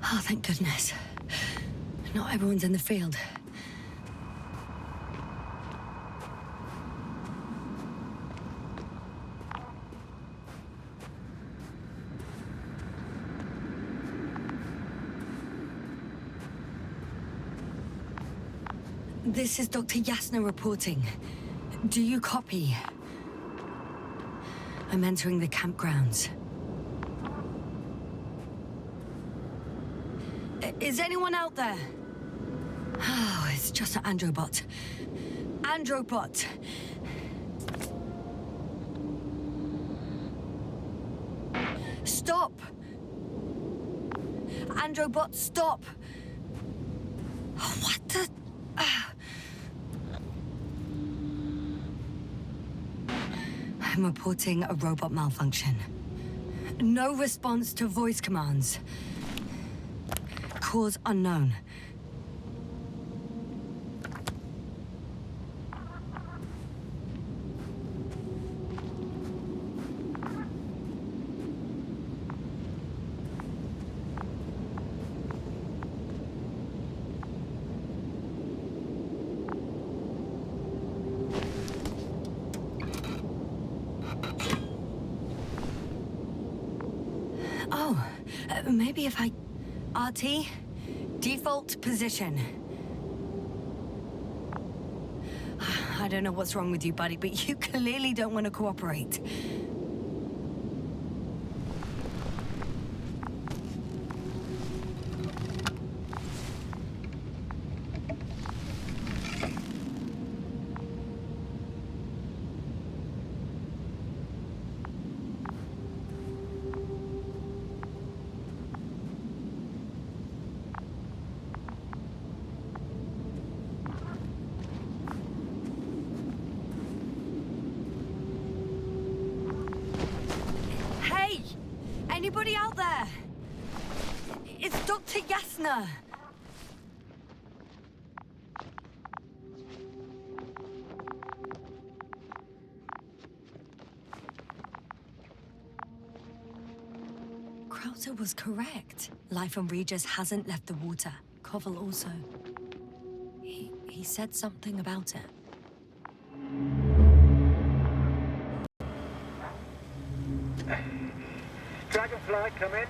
Oh, thank goodness. Not everyone's in the field. This is Dr. Yasna reporting. Do you copy? I'm entering the campgrounds. Is anyone out there? Oh, it's just an Androbot. Androbot! Stop! Androbot, stop! What the... I'm reporting a robot malfunction. No response to voice commands. Cause unknown. Oh, maybe if I... RT? Default position. I don't know what's wrong with you, buddy, but you clearly don't want to cooperate. Anybody out there? It's Dr. Yasna. Krauser was correct. Life on Regis hasn't left the water. Koval also. He said something about it. Dragonfly, come in.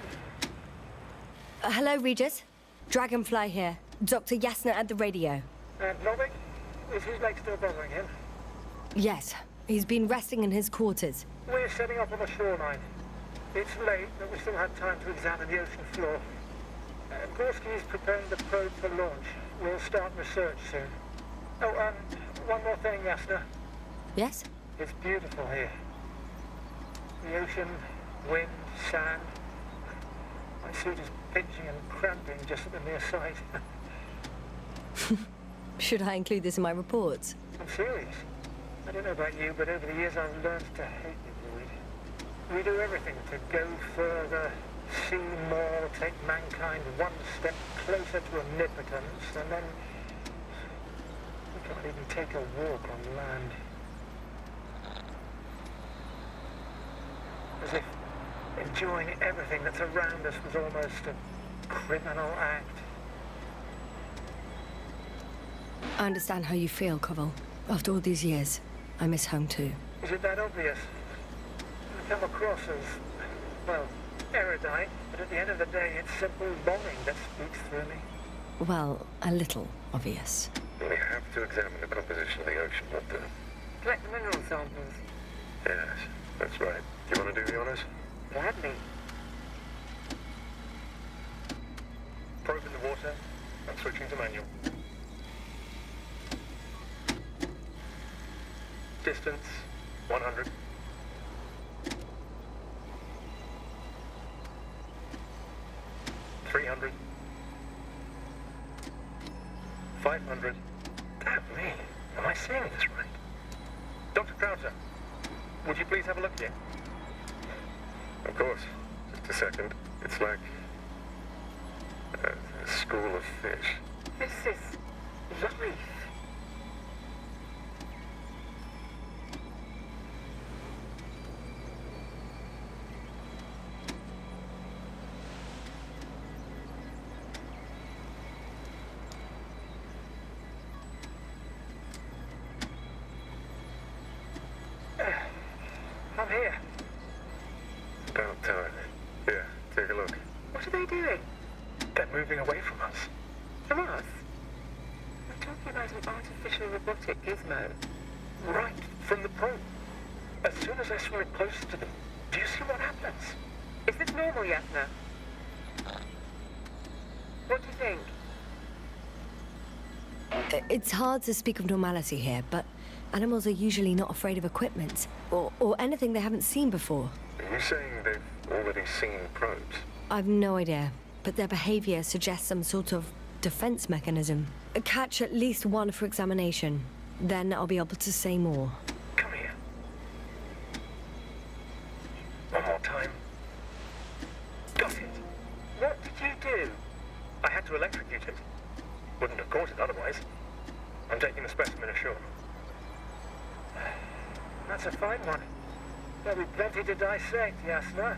Hello, Regis. Dragonfly here. Dr. Yasna at the radio. And Novik? Is his leg still bothering him? Yes. He's been resting in his quarters. We're setting up on the shoreline. It's late, but we still have time to examine the ocean floor. Gorski is preparing the probe for launch. We'll start research soon. Oh, one more thing, Yasna. Yes? It's beautiful here. The ocean, wind, sand. My suit is pinching and cramping just at the mere sight. Should I include this in my reports? I'm serious. I don't know about you, but over the years I've learned to hate the void. We do everything to go further, see more, take mankind one step closer to omnipotence, and then we can't even take a walk on land. As if enjoying everything that's around us was almost a criminal act. I understand how you feel, Koval. After all these years, I miss home too. Is it that obvious? I come across as, well, erudite, but at the end of the day, it's simple longing that speaks through me. Well, a little obvious. We have to examine the composition of the ocean, but Collect the mineral samples. yes, that's right. You want to do the honors? Gladly. Probe in the water. I'm switching to manual. Distance, 100. $300. 500. Damn me. Am I seeing this right? Dr. Krauser, would you please have a look here? Of course. Just a second. It's like a school of fish. This is life. spot it, Gizmo. Right from the probe. As soon as I swim it close to them, do you see what happens? Is this normal, Yasna? What do you think? It's hard to speak of normality here, but animals are usually not afraid of equipment or anything they haven't seen before. Are you saying they've already seen probes? I've no idea, but their behavior suggests some sort of defense mechanism. Catch at least one for examination. Then I'll be able to say more. Come here. One more time. Got it. What did you do? I had to electrocute it. Wouldn't have caught it otherwise. I'm taking the specimen ashore. That's a fine one. There'll be plenty to dissect, Yasna.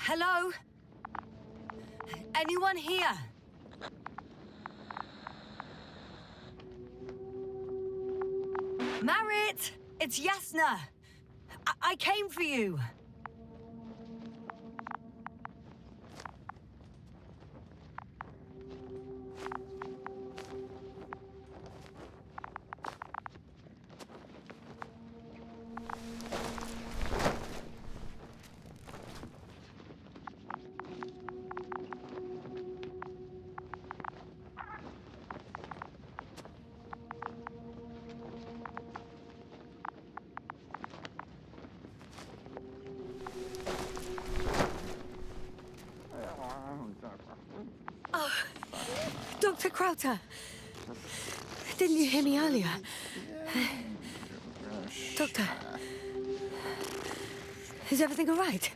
Hello? Anyone here? Marit! It's Yasna! I came for you! Dr. Crowther! Didn't you hear me earlier? Doctor? Is everything all right?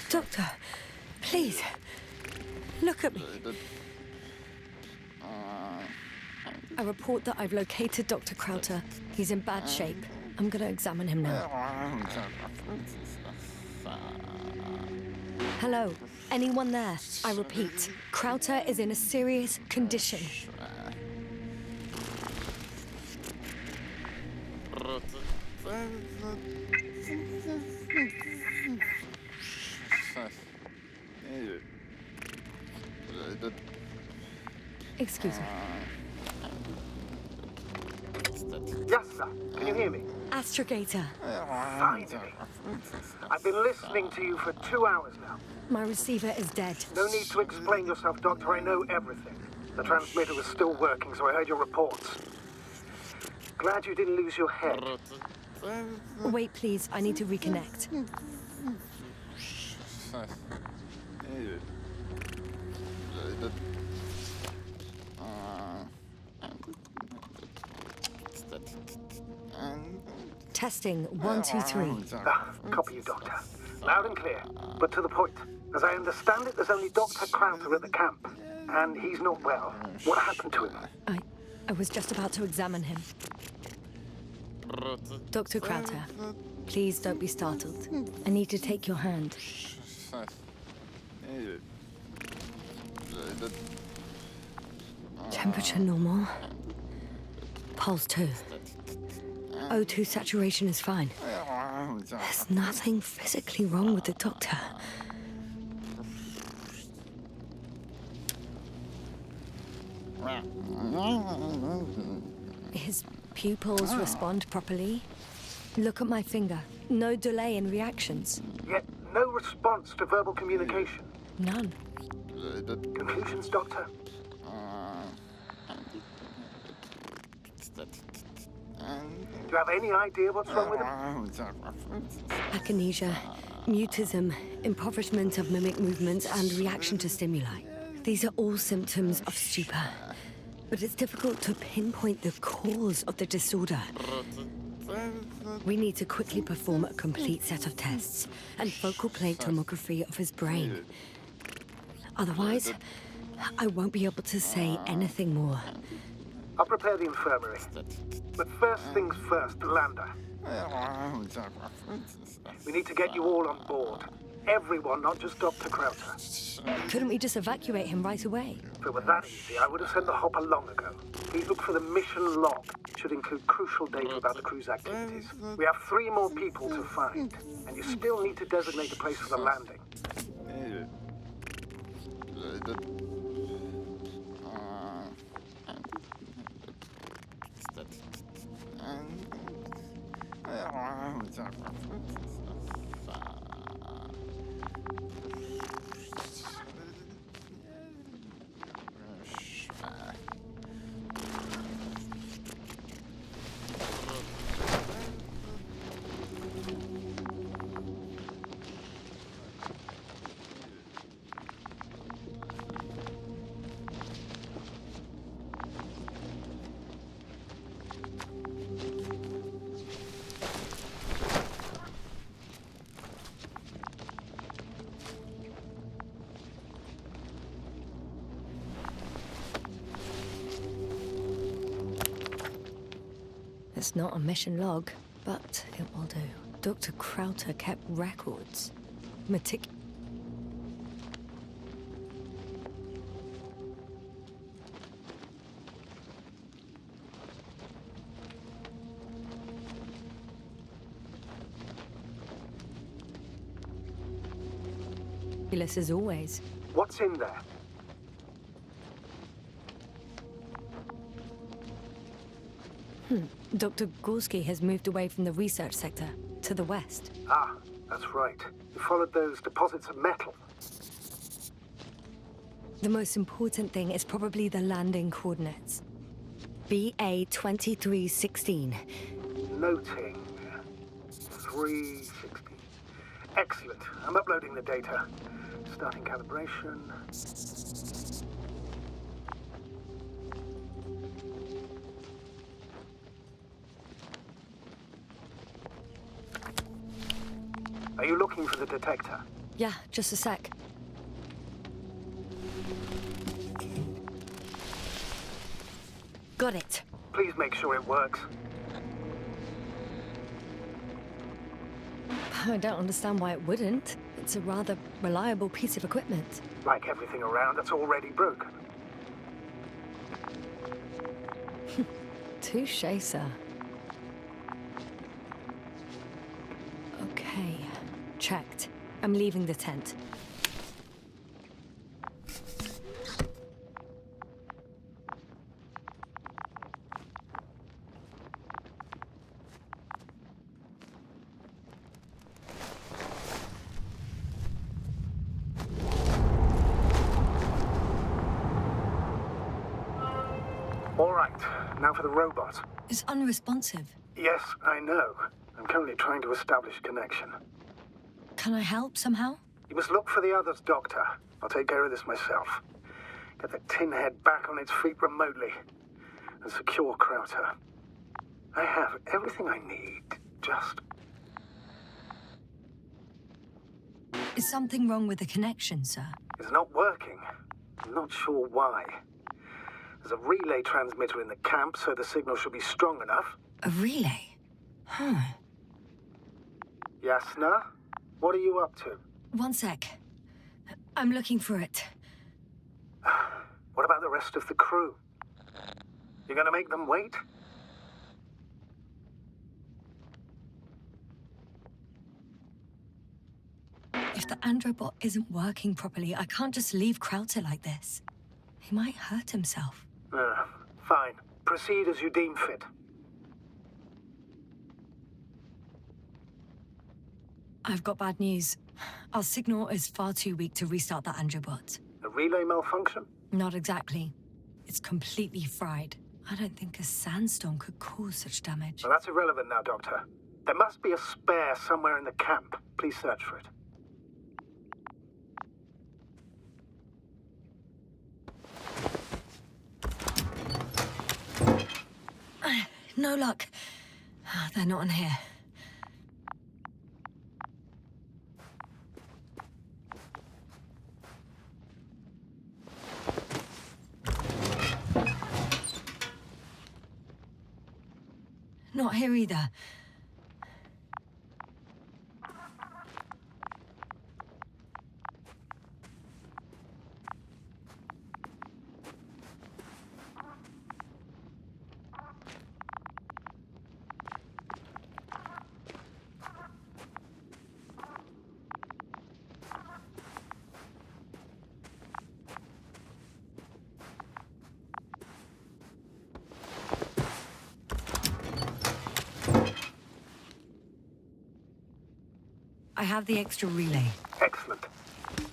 Doctor, please, look at me. I report that I've located Dr. Crowther. He's in bad shape. I'm gonna examine him now. Hello? Anyone there? I repeat, Crowther is in a serious condition. Excuse me. Yes, sir. Can you hear me? Astrogator. Finally. I've been listening to you for 2 hours now. My receiver is dead. No need to explain yourself, Doctor. I know everything. The transmitter was still working, so I heard your reports. Glad you didn't lose your head. Wait, please. I need to reconnect. Testing 1, 2, 3. Copy you, Doctor. Loud and clear, but to the point. As I understand it, there's only Dr. Crowther at the camp, and he's not well. What happened to him? I was just about to examine him. Dr. Crowther, please don't be startled. I need to take your hand. Temperature normal. Pulse 2. O2 saturation is fine. There's nothing physically wrong with the doctor. His pupils respond properly. Look at my finger. No delay in reactions. Yet no response to verbal communication. None. Conclusions, Doctor? Do you have any idea what's wrong with him? Akinesia, mutism, impoverishment of mimic movements, and reaction to stimuli. These are all symptoms of stupor. But it's difficult to pinpoint the cause of the disorder. We need to quickly perform a complete set of tests and focal plate tomography of his brain. Otherwise, I won't be able to say anything more. I'll prepare the infirmary. But first things first, Lander. We need to get you all on board. Everyone, not just Dr. Krauter. Couldn't we just evacuate him right away? If it were that easy, I would have sent the hopper long ago. Please look for the mission log. It should include crucial data about the crew's activities. We have 3 more people to find, and you still need to designate a place for the landing. It's not a mission log, but it will do. Dr. Krauter kept records. Meticulous as always. What's in there? Dr. Gorski has moved away from the research sector to the west. Ah, that's right. You followed those deposits of metal. The most important thing is probably the landing coordinates. BA 2316. Noting. 360. Excellent. I'm uploading the data. Starting calibration. Are you looking for the detector? Yeah, just a sec. Got it. Please make sure it works. I don't understand why it wouldn't. It's a rather reliable piece of equipment. Like everything around that's already broken. Touché, sir. Okay, checked. I'm leaving the tent. All right, now for the robot. It's unresponsive. Yes, I know. I'm currently trying to establish a connection. Can I help somehow? You must look for the others, Doctor. I'll take care of this myself. Get the tin head back on its feet remotely. And secure Krauter. I have everything I need. Just... Is something wrong with the connection, sir? It's not working. I'm not sure why. There's a relay transmitter in the camp, so the signal should be strong enough. A relay? Huh. Yasna? What are you up to? One sec. I'm looking for it. What about the rest of the crew? You're gonna make them wait? If the androbot isn't working properly, I can't just leave Krauter like this. He might hurt himself. Fine. Proceed as you deem fit. I've got bad news. Our signal is far too weak to restart the Androbot. A relay malfunction? Not exactly. It's completely fried. I don't think a sandstorm could cause such damage. Well, that's irrelevant now, Doctor. There must be a spare somewhere in the camp. Please search for it. No luck. They're not in here. Not here either. I have the extra relay. Excellent.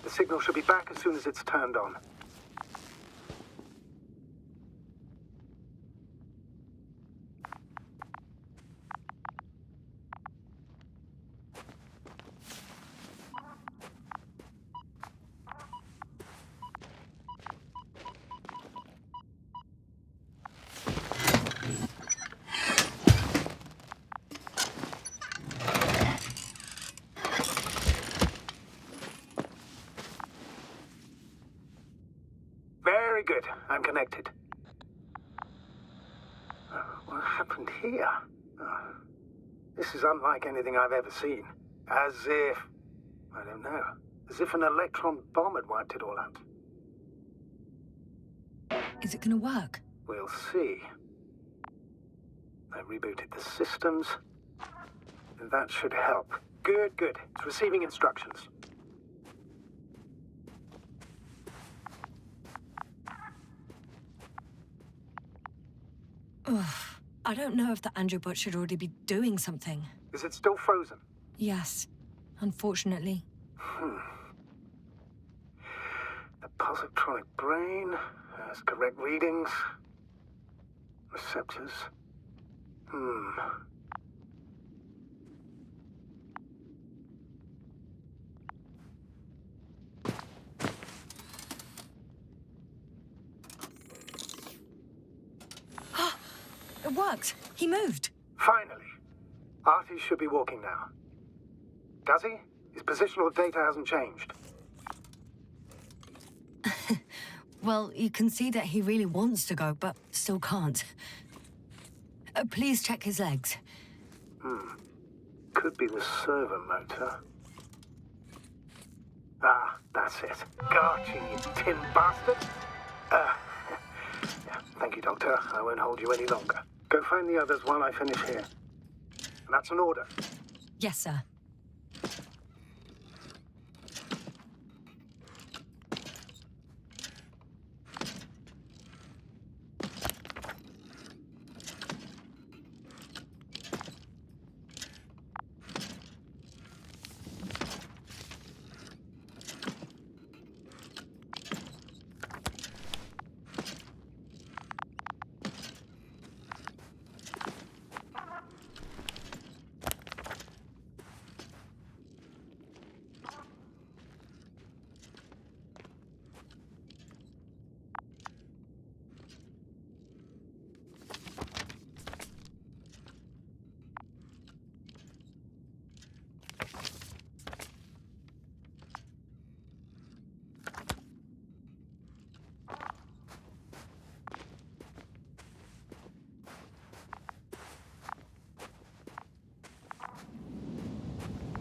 The signal should be back as soon as it's turned on. Very good. I'm connected. What happened here? This is unlike anything I've ever seen. As if... I don't know. As if an electron bomb had wiped it all out. Is it gonna work? We'll see. I rebooted the systems. That should help. Good, good. It's receiving instructions. Ugh. I don't know if the Androbot should already be doing something. Is it still frozen? Yes, unfortunately. The positronic brain has correct readings. Receptors. It worked. He moved. Finally. Artie should be walking now. Does he? His positional data hasn't changed. Well, you can see that he really wants to go, but still can't. Please check his legs. Could be the servo motor. Ah, that's it. Got you, you tin bastard. Yeah, thank you, Doctor. I won't hold you any longer. Go find the others while I finish here. And that's an order. Yes, sir.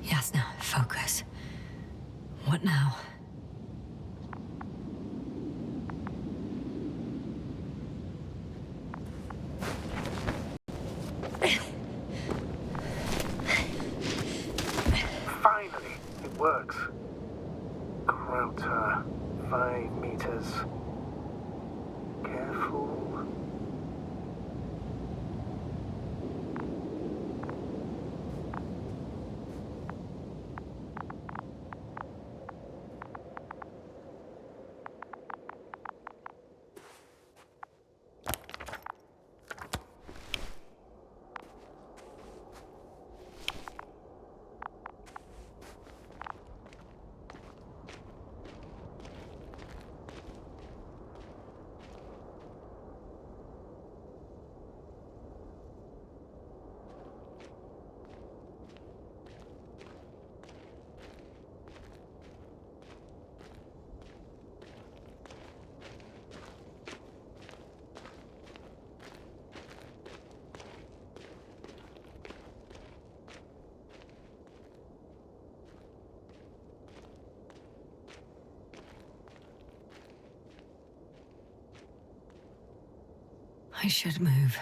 Yes, now, focus. What now? Finally, it works. Krauter, 5 meters. Careful. I should move.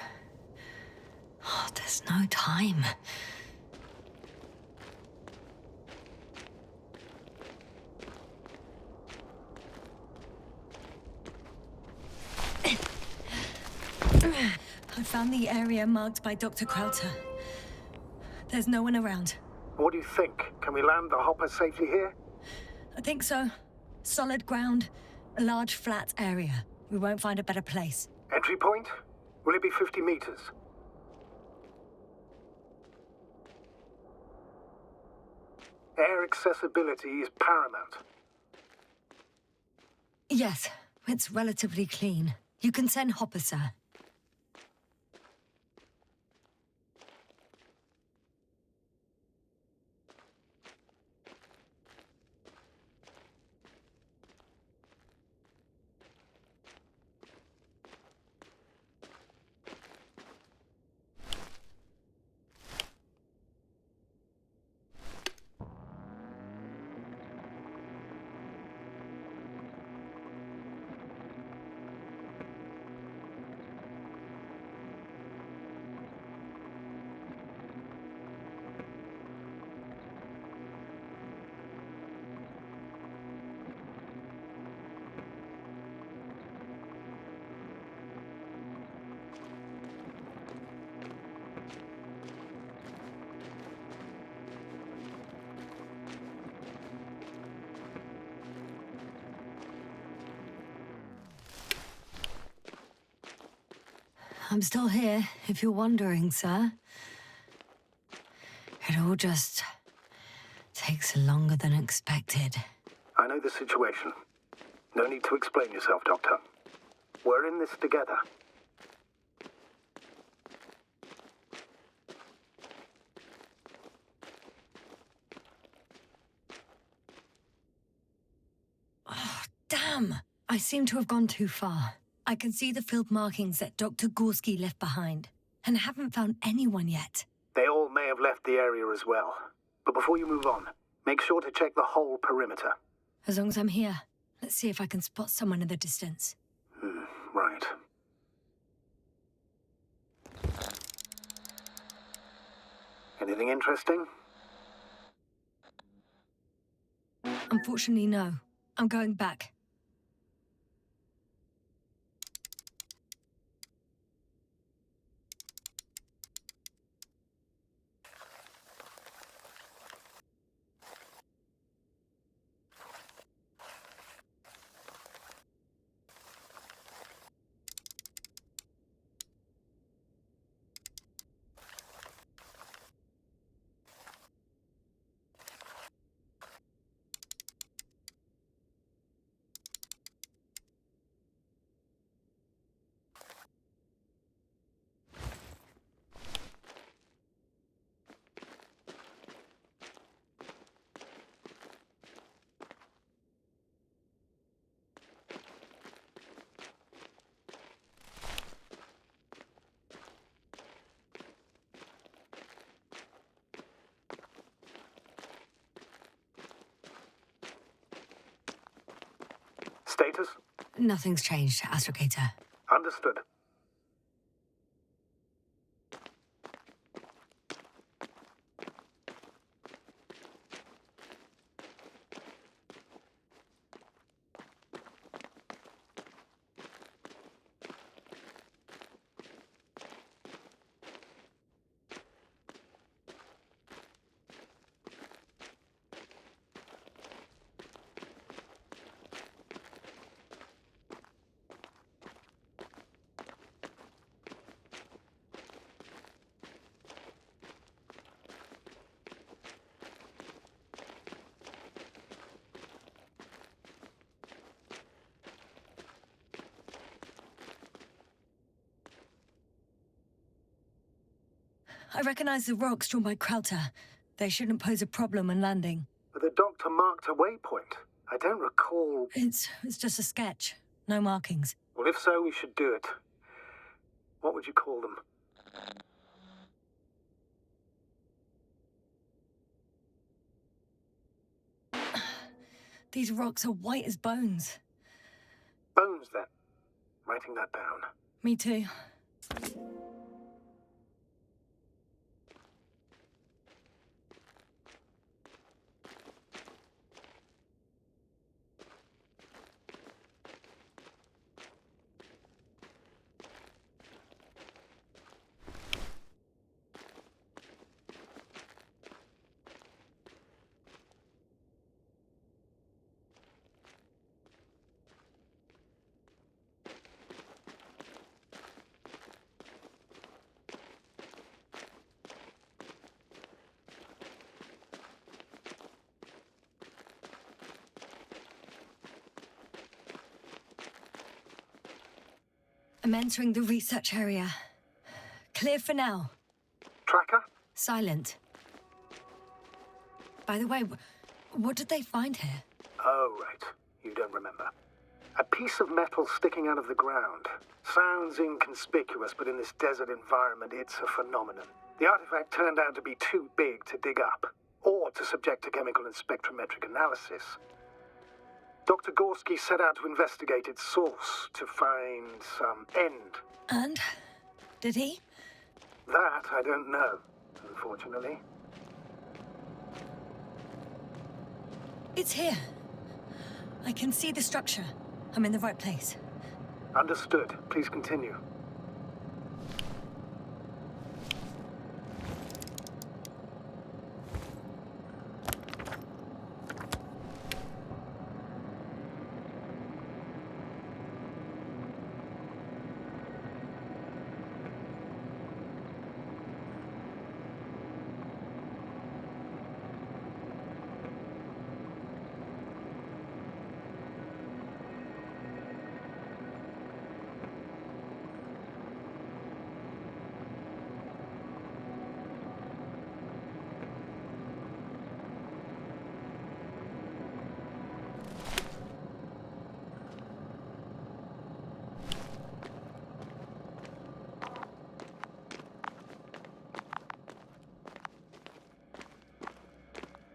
Oh, there's no time. I found the area marked by Dr. Krauter. There's no one around. What do you think? Can we land the hopper safely here? I think so. Solid ground, a large flat area. We won't find a better place. Entry point? Will it be 50 meters? Air accessibility is paramount. Yes, it's relatively clean. You can send Hopper, sir. I'm still here, if you're wondering, sir. It all just takes longer than expected. I know the situation. No need to explain yourself, Doctor. We're in this together. Oh, damn! I seem to have gone too far. I can see the field markings that Dr. Gorski left behind, and haven't found anyone yet. They all may have left the area as well. But before you move on, make sure to check the whole perimeter. As long as I'm here, let's see if I can spot someone in the distance. Right. Anything interesting? Unfortunately, no. I'm going back. Status? Nothing's changed, Astrogator. Understood. I recognize the rocks drawn by Krauter. They shouldn't pose a problem when landing. But the doctor marked a waypoint. I don't recall... It's just a sketch. No markings. Well, if so, we should do it. What would you call them? These rocks are white as bones. Bones, then. Writing that down. Me too. I'm entering the research area. Clear for now. Tracker? Silent. By the way, what did they find here? Oh, right. You don't remember. A piece of metal sticking out of the ground. Sounds inconspicuous, but in this desert environment, it's a phenomenon. The artifact turned out to be too big to dig up, or to subject to chemical and spectrometric analysis. Dr. Gorski set out to investigate its source, to find some end. And? Did he? That I don't know, unfortunately. It's here. I can see the structure. I'm in the right place. Understood. Please continue.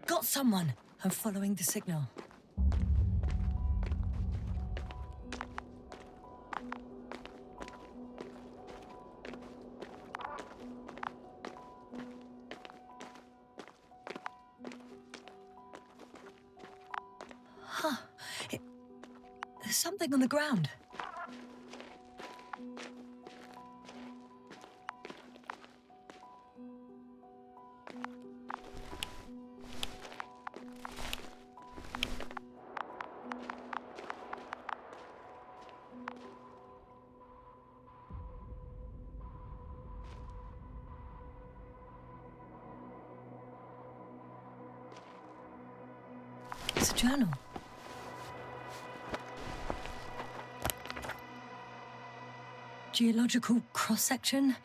Got someone. I'm following the signal. Huh. There's something on the ground. It's a journal. Geological cross-section,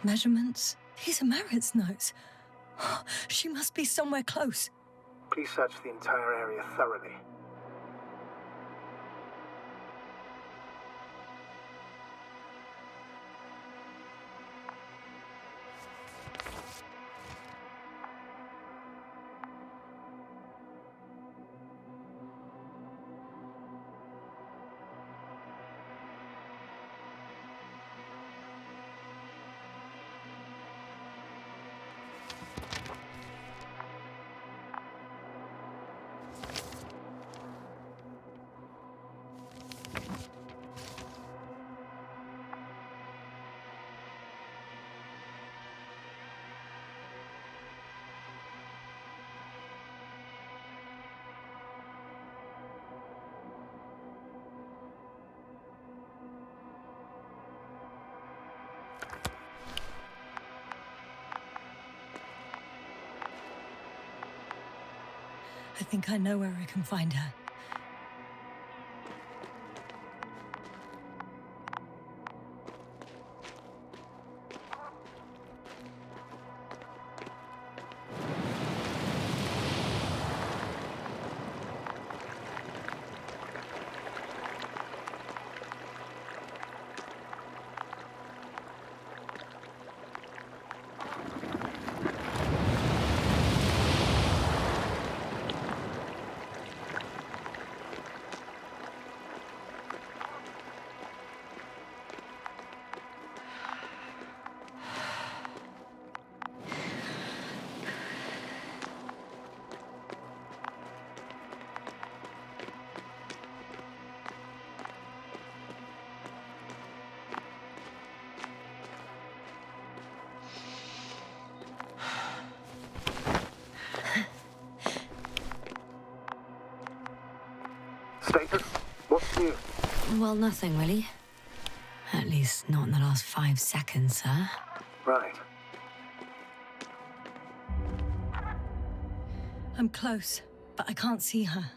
measurements. These are Marit's notes. She must be somewhere close. Please search the entire area thoroughly. I think I know where I can find her. Well, nothing really. At least not in the last 5 seconds, sir. Right. I'm close, but I can't see her.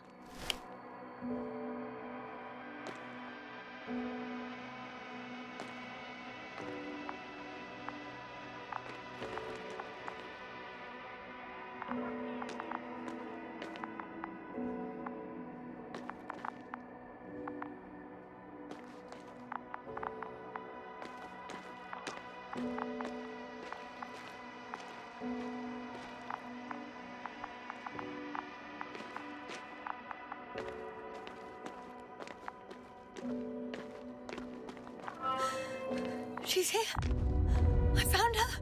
She's here. I found her.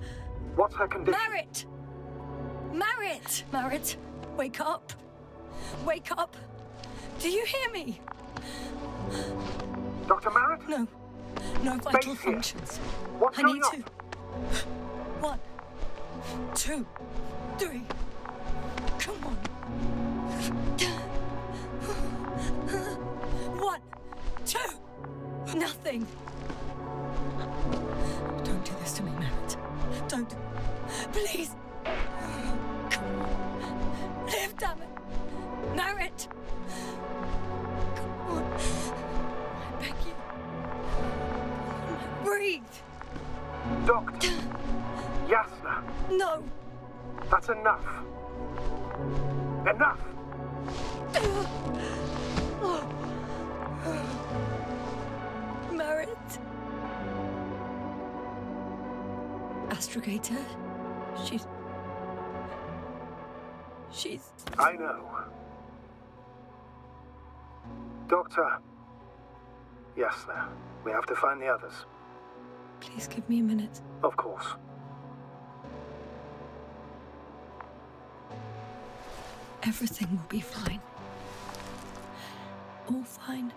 What's her condition? Marrit! Marrit! Marrit, wake up. Wake up. Do you hear me? Dr. Marrit? No. No vital Base here. functions. What's I going need on? to. 1, 2, 3. Come on. 1, 2. Nothing. Don't do this to me, Merritt. Don't. Please. Come on. Live, damn it. Merritt. Come on. I beg you. Breathe. Doctor. Yasna. No. That's enough. Enough! Merritt. Astrogator. She's... I know. Doctor. Yasna, we have to find the others. Please give me a minute. Of course. Everything will be fine. All fine.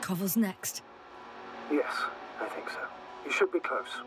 Cover's next. Yes, I think so. You should be close.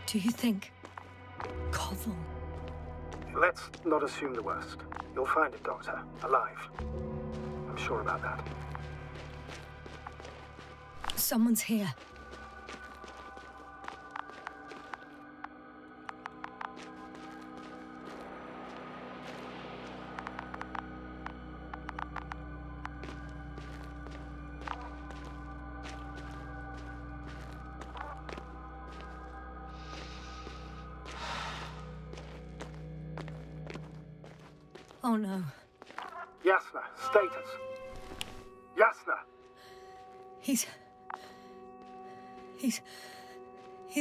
Do you think... Koval? Let's not assume the worst. You'll find it, Doctor. Alive. I'm sure about that. Someone's here. Oh no. Yasna, status. Yasna! He's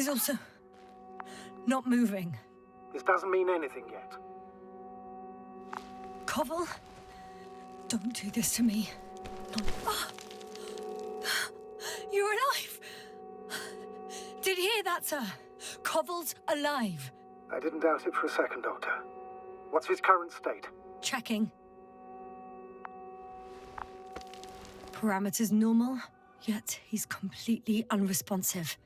also... not moving. This doesn't mean anything yet. Koval? Don't do this to me. You're alive! Did you hear that, sir? Koval's alive. I didn't doubt it for a second, Doctor. What's his current state? Checking. Parameters normal, yet he's completely unresponsive.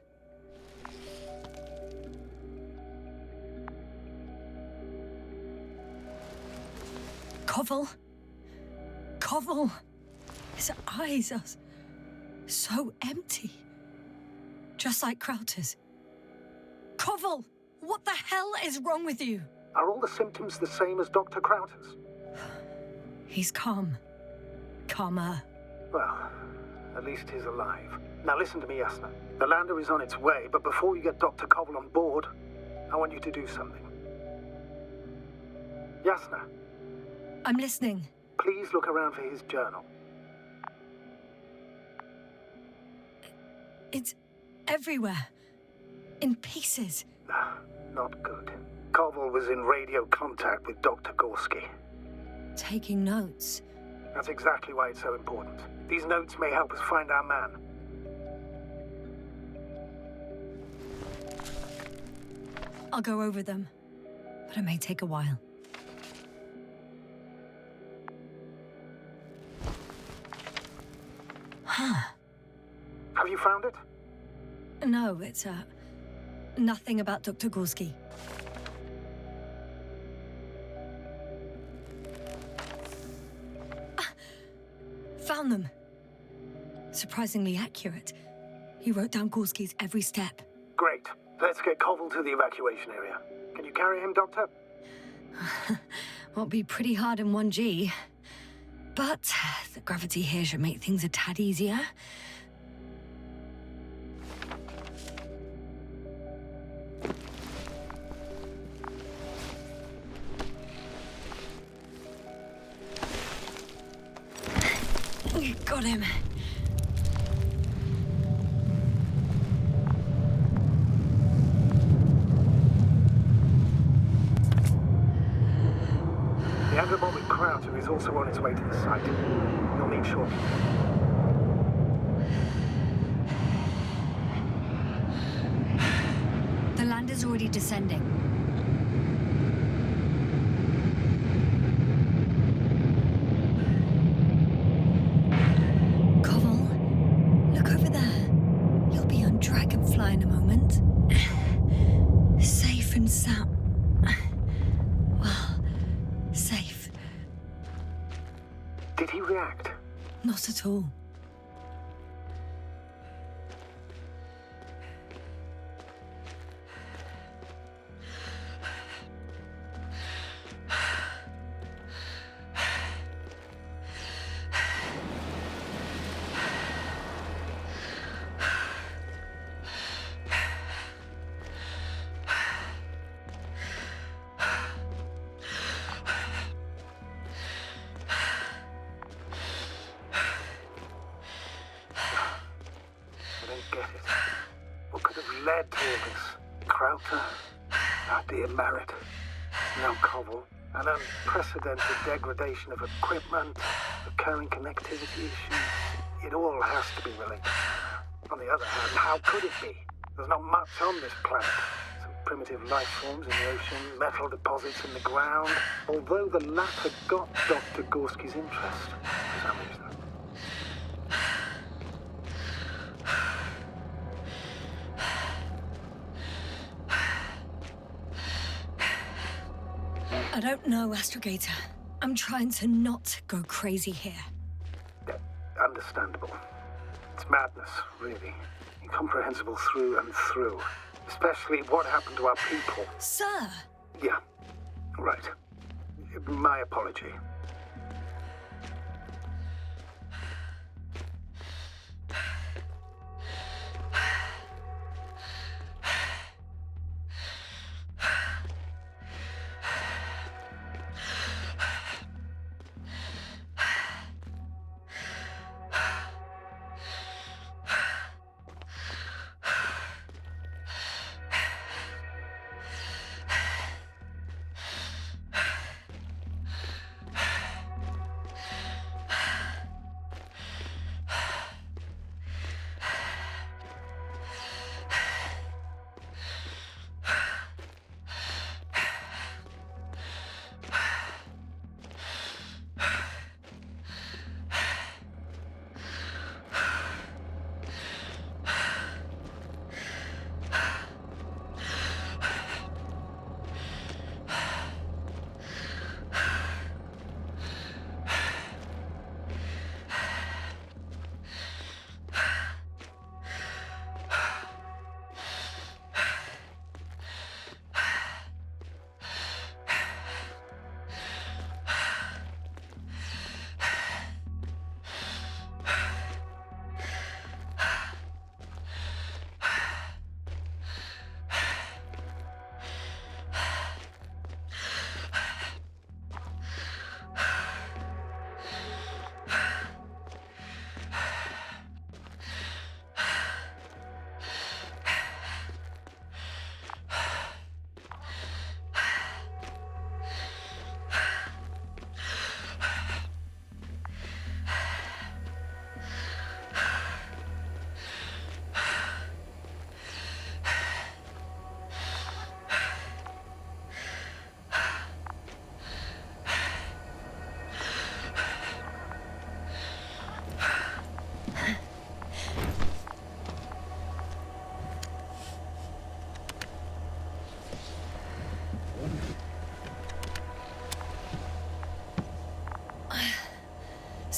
Koval? Koval? His eyes are So empty. Just like Krauter's. Koval! What the hell is wrong with you? Are all the symptoms the same as Dr. Krauter's? He's calm. Calmer. Well, at least he's alive. Now listen to me, Yasna. The lander is on its way, but before you get Dr. Koval on board, I want you to do something. Yasna, I'm listening. please look around for his journal. It's everywhere. In pieces. Not good. Koval was in radio contact with Dr. Gorski. Taking notes. That's exactly why it's so important. These notes may help us find our man. I'll go over them. But it may take a while. Huh. Have you found it? No, it's, nothing about Dr. Gorski. Found them. Surprisingly accurate. He wrote down Gorski's every step. Great. Let's get Koval to the evacuation area. Can you carry him, Doctor? Won't be pretty hard in 1G. But the gravity here should make things a tad easier. Got him. The anabolic Krauter is also on its way to the site. You'll meet shortly. The lander's already descending. Koval, look over there. You'll be on Dragonfly in a moment. Safe and sound. Well, safe. Did he react? Not at all. Led to all this. Krauter, our dear Merritt, now Koval, an unprecedented degradation of equipment, recurring connectivity issues. It all has to be related. On the other hand, how could it be? There's not much on this planet. Some primitive life forms in the ocean, metal deposits in the ground. Although the latter got Dr. Gorski's interest, for some reason. I don't know, Astrogator. I'm trying to not go crazy here. Understandable. It's madness, really. Incomprehensible through and through. Especially what happened to our people. Sir! Yeah, right. My apology.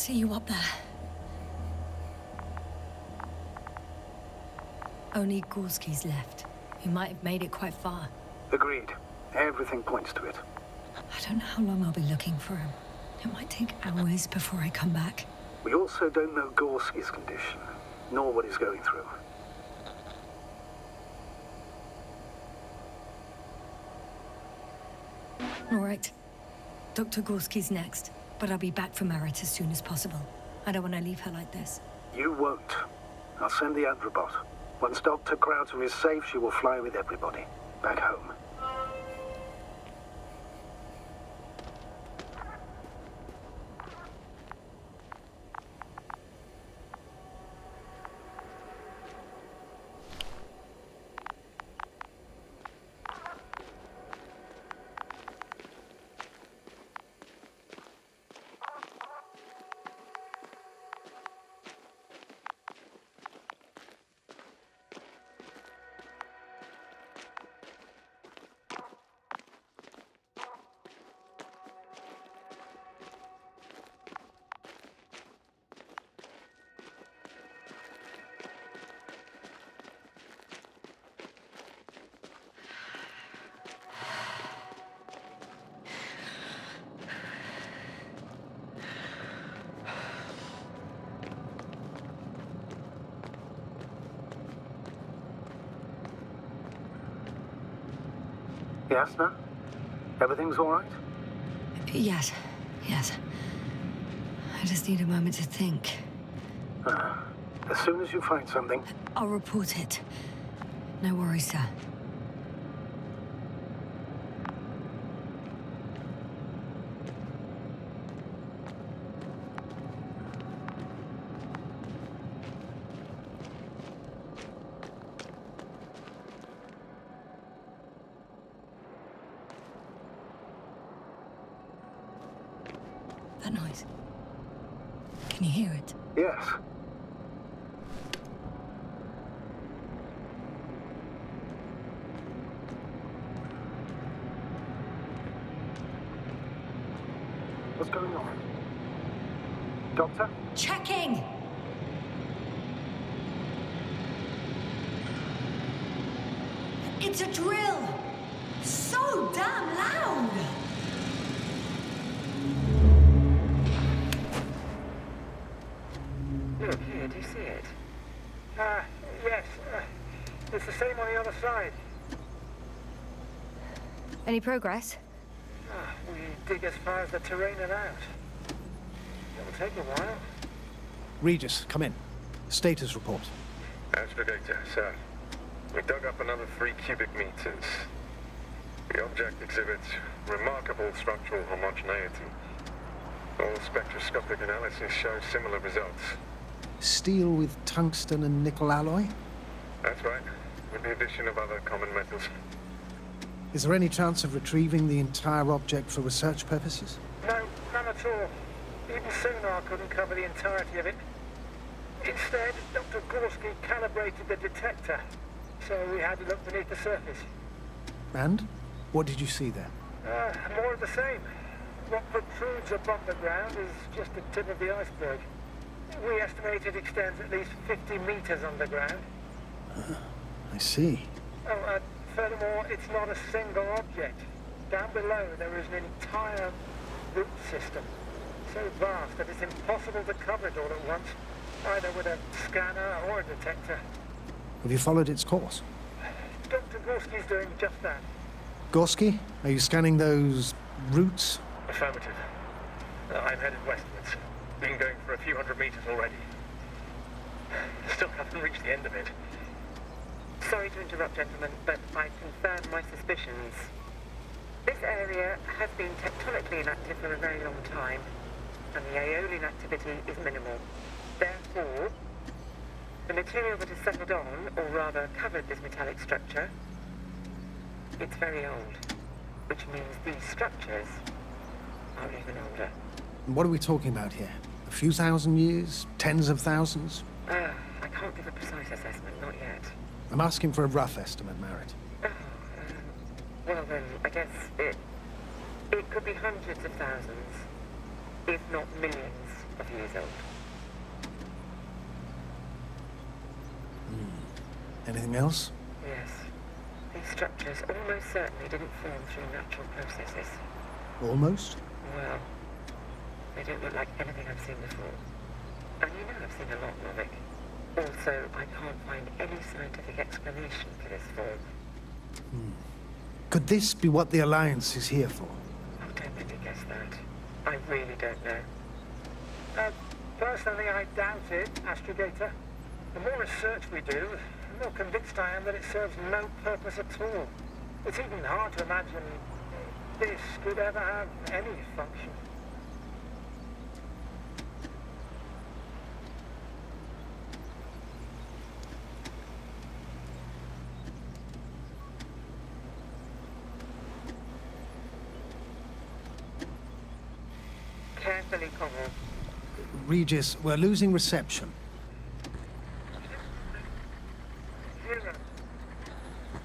See you up there. Only Gorski's left. He might have made it quite far. Agreed. Everything points to it. I don't know how long I'll be looking for him. It might take hours before I come back. We also don't know Gorski's condition, nor what he's going through. All right. Dr. Gorski's next, but I'll be back for Marit as soon as possible. I don't want to leave her like this. You won't. I'll send the Androbot. Once Dr. Krauser is safe, she will fly with everybody. Back home. Yasna? Everything's all right? Yes. I just need a moment to think. As soon as you find something... I'll report it. No worries, sir. That noise. Can you hear it? Yes. What's going on? Doctor? Checking! It's a drill! So damn loud! Look, here, do you see it? Yes. It's the same on the other side. Any progress? We dig as far as the terrain allowed. It'll take a while. Regis, come in. Status report. Astrogator, sir. We dug up another 3 cubic meters. The object exhibits remarkable structural homogeneity. All spectroscopic analysis show similar results. Steel with tungsten and nickel alloy? That's right, with the addition of other common metals. Is there any chance of retrieving the entire object for research purposes? No, none at all. Even sonar couldn't cover the entirety of it. Instead, Dr. Gorski calibrated the detector, so we had to look beneath the surface. And? What did you see there? More of the same. What protrudes above the ground is just the tip of the iceberg. We estimate it extends at least 50 meters underground. I see. Oh, furthermore, it's not a single object. Down below, there is an entire root system, so vast that it's impossible to cover it all at once, either with a scanner or a detector. Have you followed its course? Dr. Gorski's doing just that. Gorski, are you scanning those roots? Affirmative. I'm headed westwards. Been going for a few hundred meters already. Still haven't reached the end of it. Sorry to interrupt, gentlemen, but I confirm my suspicions. This area has been tectonically inactive for a very long time, and the Aeolian activity is minimal. Therefore, the material that has settled on, or rather covered this metallic structure, it's very old, which means these structures are even older. What are we talking about here? A few thousand years? Tens of thousands? I can't give a precise assessment, not yet. I'm asking for a rough estimate, Marit. Well then, I guess it could be hundreds of thousands, if not millions of years old. Anything else? Yes. These structures almost certainly didn't form through natural processes. Almost? Well, they don't look like anything I've seen before. And you know I've seen a lot, Novik. Also, I can't find any scientific explanation for this form. Could this be what the Alliance is here for? Oh, don't make me guess that. I really don't know. Personally, I doubt it, Astrogator. The more research we do, the more convinced I am that it serves no purpose at all. It's even hard to imagine this could ever have any function. Carefully, Connell. Regis, we're losing reception.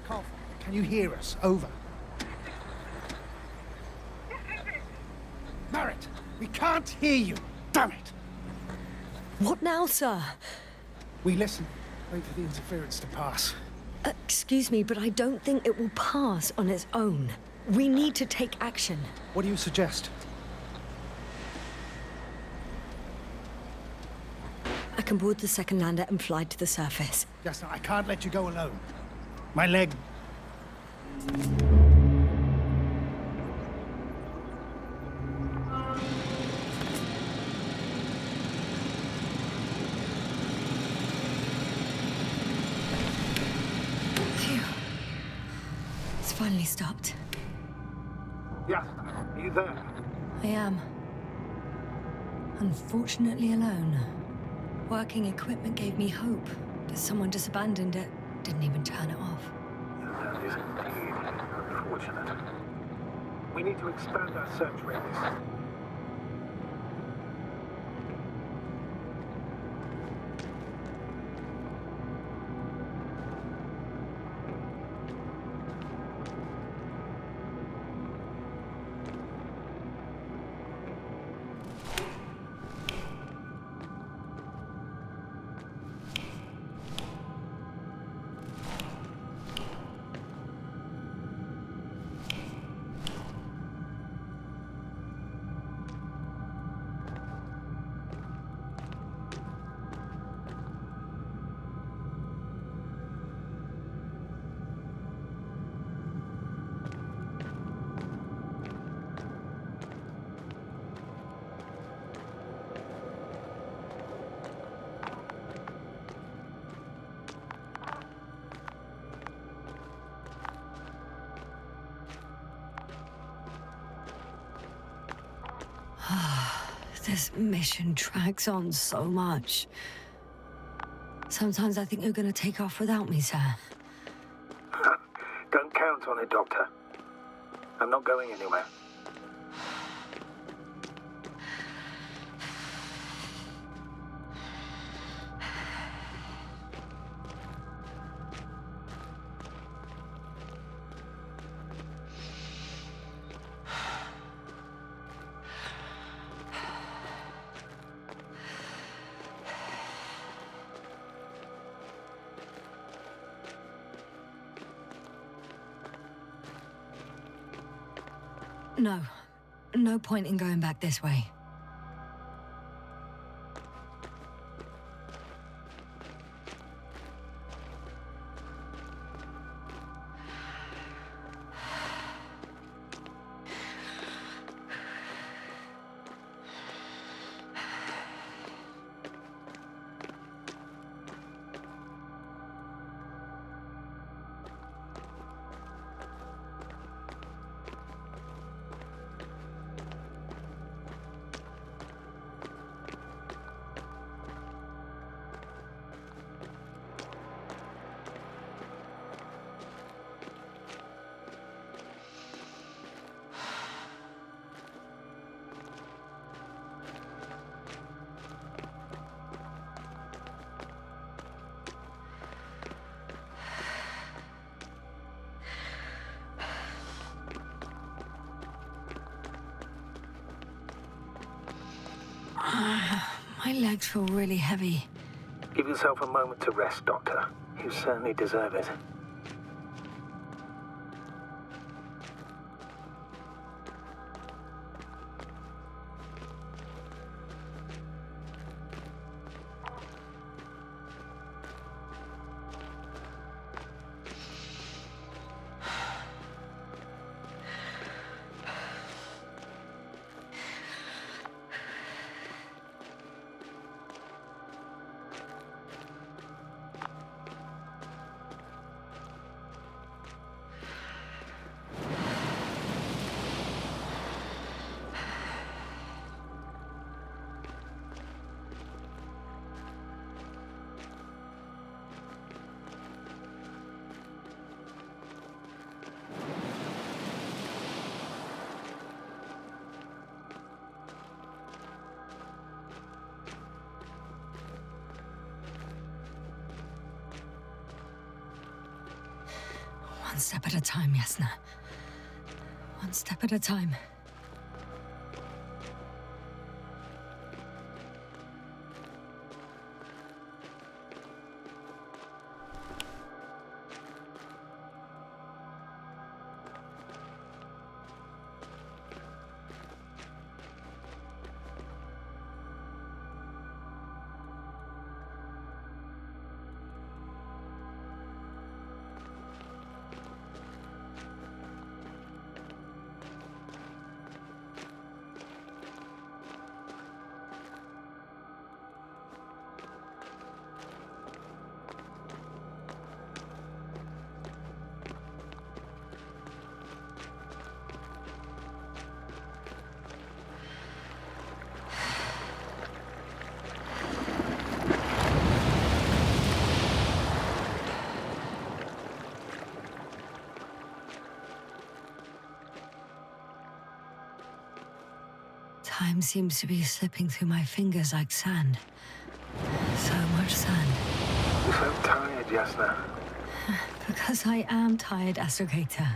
Cough. Can you hear us? Over. Merritt, we can't hear you. Damn it. What now, sir? We listen. Wait for the interference to pass. Excuse me, but I don't think it will pass on its own. We need to take action. What do you suggest? I can board the second lander and fly to the surface. Just I can't let you go alone. My leg. Phew. It's finally stopped. Yes, are you there? I am. Unfortunately alone. Working equipment gave me hope, but someone just abandoned it. Didn't even turn it off. That is indeed unfortunate. We need to expand our search radius. This mission drags on so much. Sometimes I think you're gonna take off without me, sir. Don't count on it, Doctor. I'm not going anywhere. No. No point in going back this way. My legs feel really heavy. Give yourself a moment to rest, Doctor. You certainly deserve it. One step at a time, Yasna. One step at a time. Time seems to be slipping through my fingers like sand. So much sand. You're so tired, Yasna. Because I am tired, Astrogator.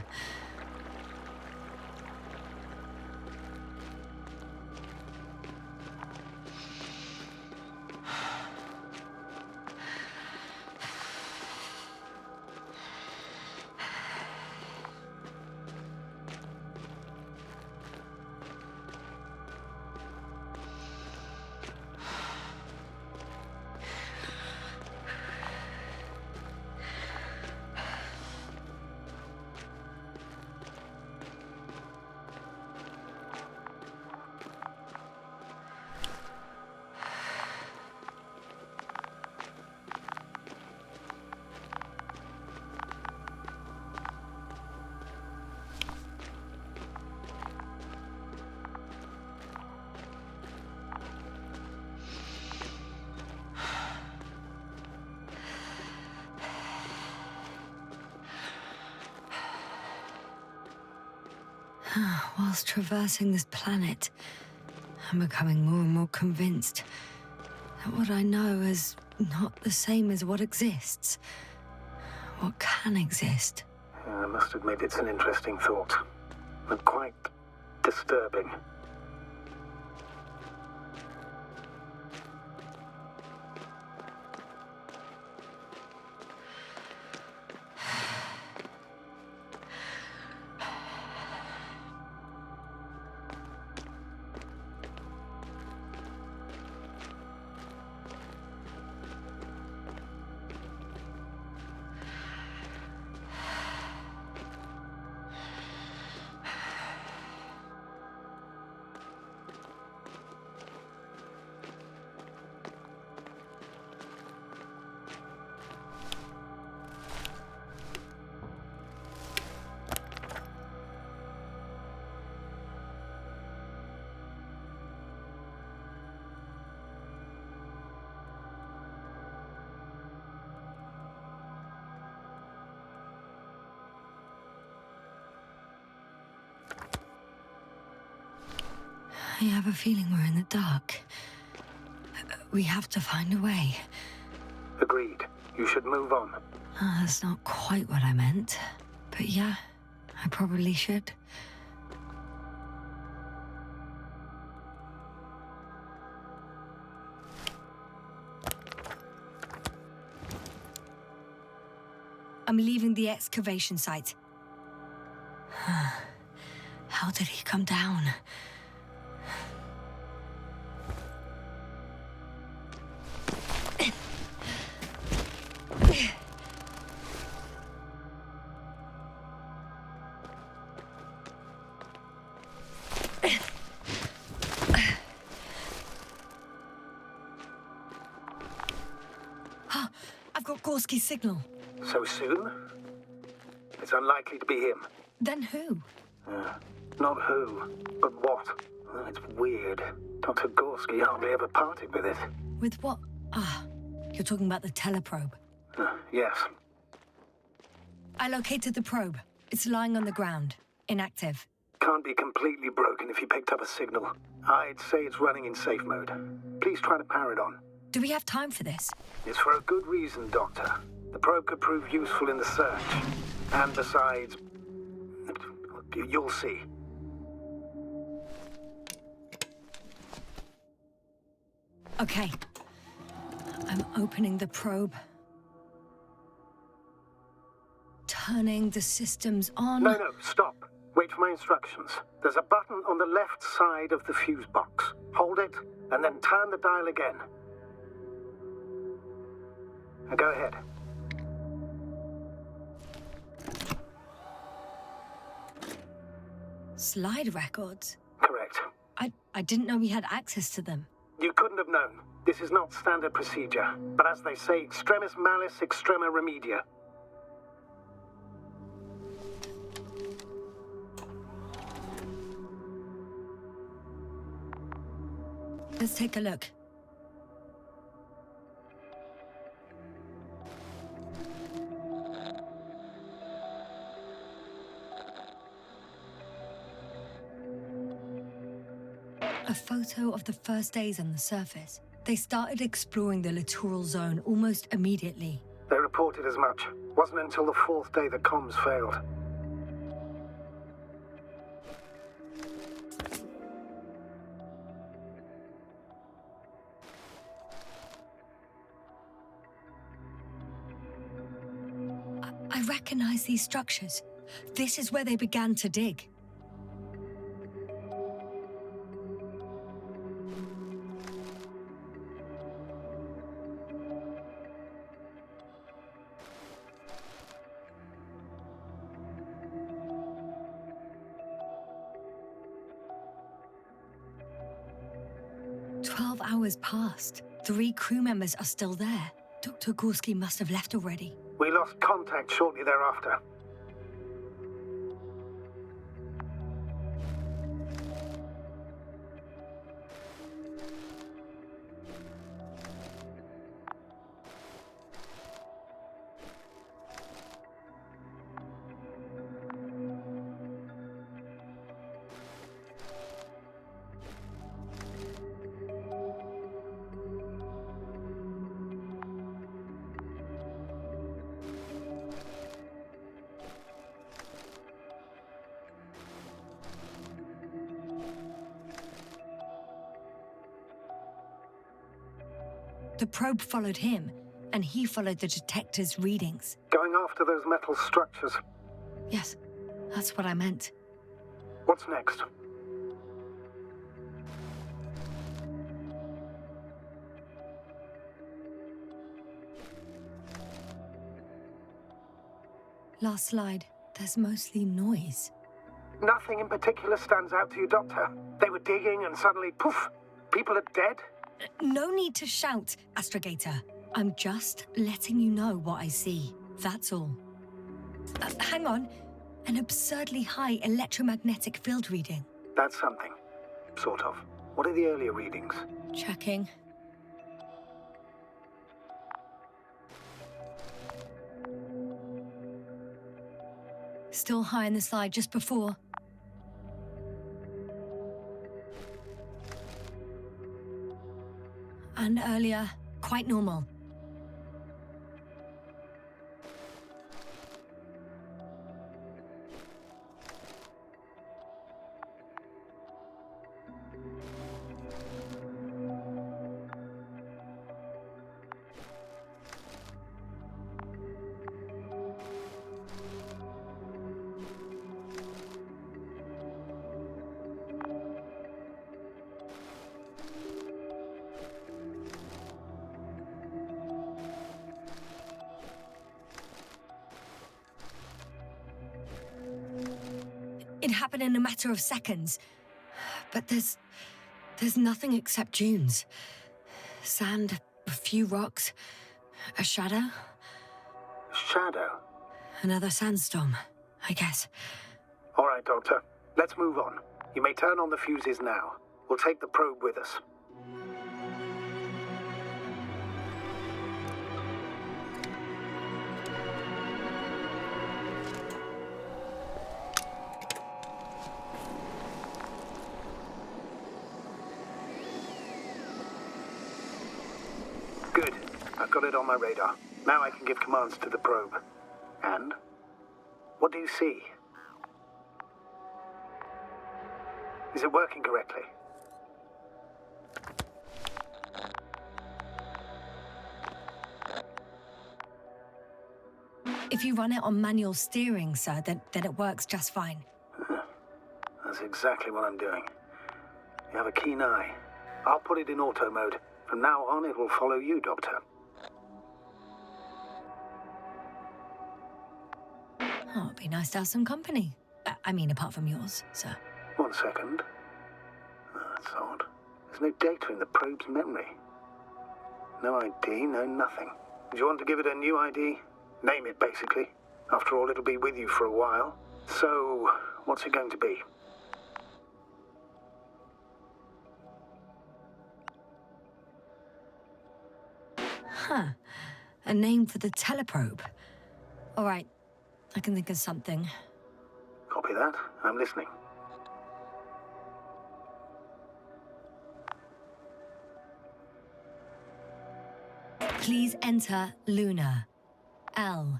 Whilst traversing this planet, I'm becoming more and more convinced that what I know is not the same as what exists. What can exist. I must admit it's an interesting thought, and quite disturbing. I have a feeling we're in the dark. We have to find a way. Agreed. You should move on. That's not quite what I meant. But yeah, I probably should. I'm leaving the excavation site. How did he come down? I've got Gorski's signal. So soon? It's unlikely to be him. Then who? Not who, but what. Oh, it's weird. Dr. Gorski hardly ever parted with it. With what? You're talking about the teleprobe. Yes. I located the probe. It's lying on the ground. Inactive. Can't be completely broken if you picked up a signal. I'd say it's running in safe mode. Please try to power it on. Do we have time for this? It's for a good reason, Doctor. The probe could prove useful in the search. And besides, you'll see. Okay. I'm opening the probe. Turning the systems on. No, stop. Wait for my instructions. There's a button on the left side of the fuse box. Hold it, and then turn the dial again. Now go ahead. Slide records? Correct. I didn't know we had access to them. You couldn't have known. This is not standard procedure. But as they say, extremis malis, extrema remedia. Let's take a look. A photo of the first days on the surface. They started exploring the littoral zone almost immediately. They reported as much. Wasn't until the fourth day that comms failed. I recognize these structures. This is where they began to dig. Hours passed. 3 crew members are still there. Dr. Gorski must have left already. We lost contact shortly thereafter. The probe followed him, and he followed the detector's readings. Going after those metal structures. Yes, that's what I meant. What's next? Last slide. There's mostly noise. Nothing in particular stands out to you, Doctor. They were digging and suddenly, poof, people are dead? No need to shout, Astrogator. I'm just letting you know what I see. That's all. Hang on. An absurdly high electromagnetic field reading. That's something. Sort of. What are the earlier readings? Checking. Still high in the slide just before. And earlier, quite normal. could happen in a matter of seconds. But there's nothing except dunes. Sand, a few rocks, a shadow. Shadow? Another sandstorm, I guess. All right, Doctor. Let's move on. You may turn on the fuses now. We'll take the probe with us. Good. I've got it on my radar. Now I can give commands to the probe. And? What do you see? Is it working correctly? If you run it on manual steering, sir, then it works just fine. That's exactly what I'm doing. You have a keen eye. I'll put it in auto mode. From now on, it will follow you, Doctor. Oh, it'd be nice to have some company. I mean, apart from yours, sir. 1 second. Oh, that's odd. There's no data in the probe's memory. No ID, no nothing. Do you want to give it a new ID? Name it, basically. After all, it'll be with you for a while. So, what's it going to be? Huh. A name for the teleprobe. All right, I can think of something. Copy that. I'm listening. Please enter Luna. L-U-N-A.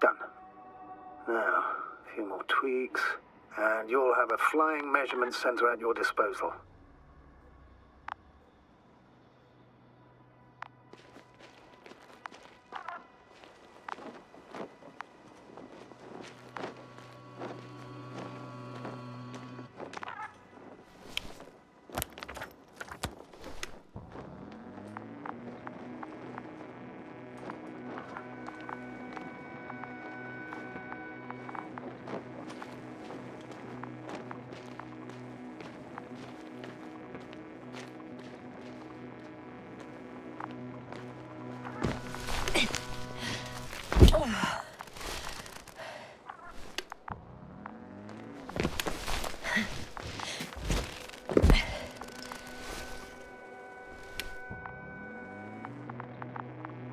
Done. Now, a few more tweaks, and you'll have a flying measurement center at your disposal.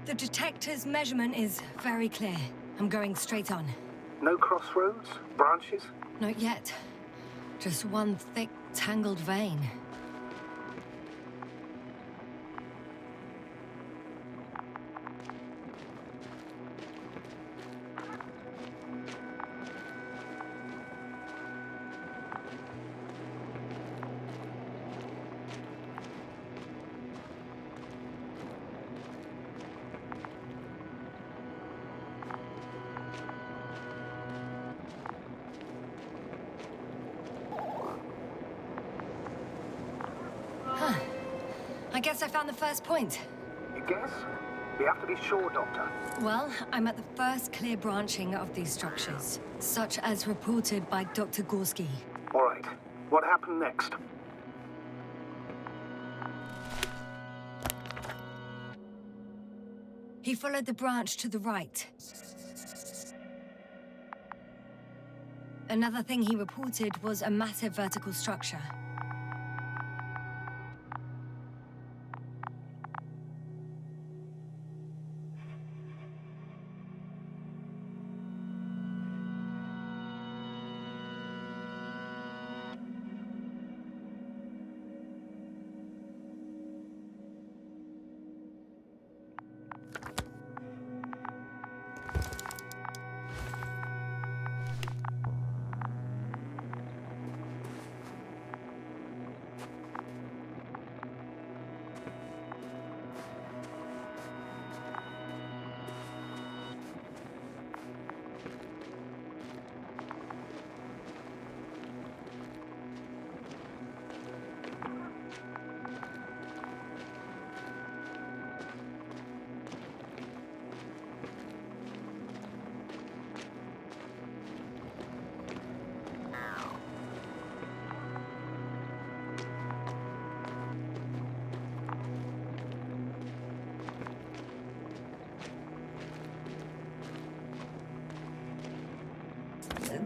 The detector's measurement is very clear. I'm going straight on. No crossroads? Branches? Not yet. Just one thick, tangled vein. I guess I found the first point. You guess? We have to be sure, Doctor. Well, I'm at the first clear branching of these structures, such as reported by Dr. Gorski. All right. What happened next? He followed the branch to the right. Another thing he reported was a massive vertical structure.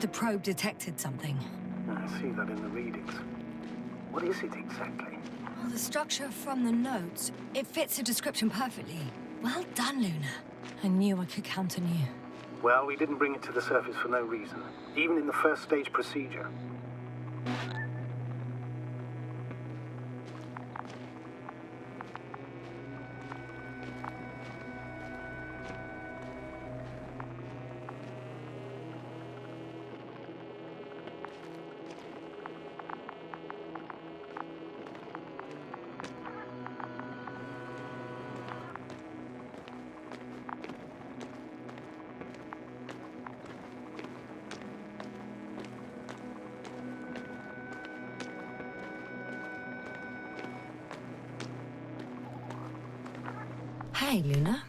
The probe detected something. I see that in the readings. What is it exactly? Well, the structure from the notes, it fits the description perfectly. Well done, Luna. I knew I could count on you. Well, we didn't bring it to the surface for no reason, even in the first stage procedure. Hey, Luna.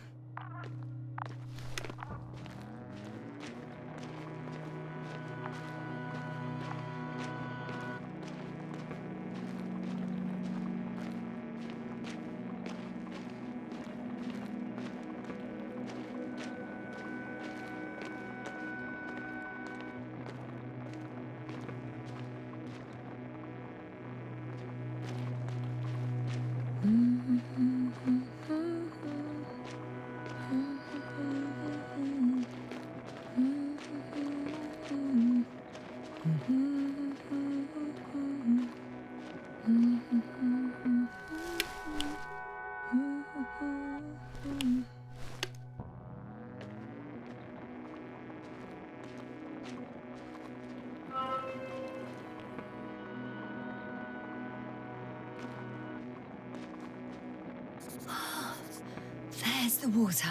There's the water.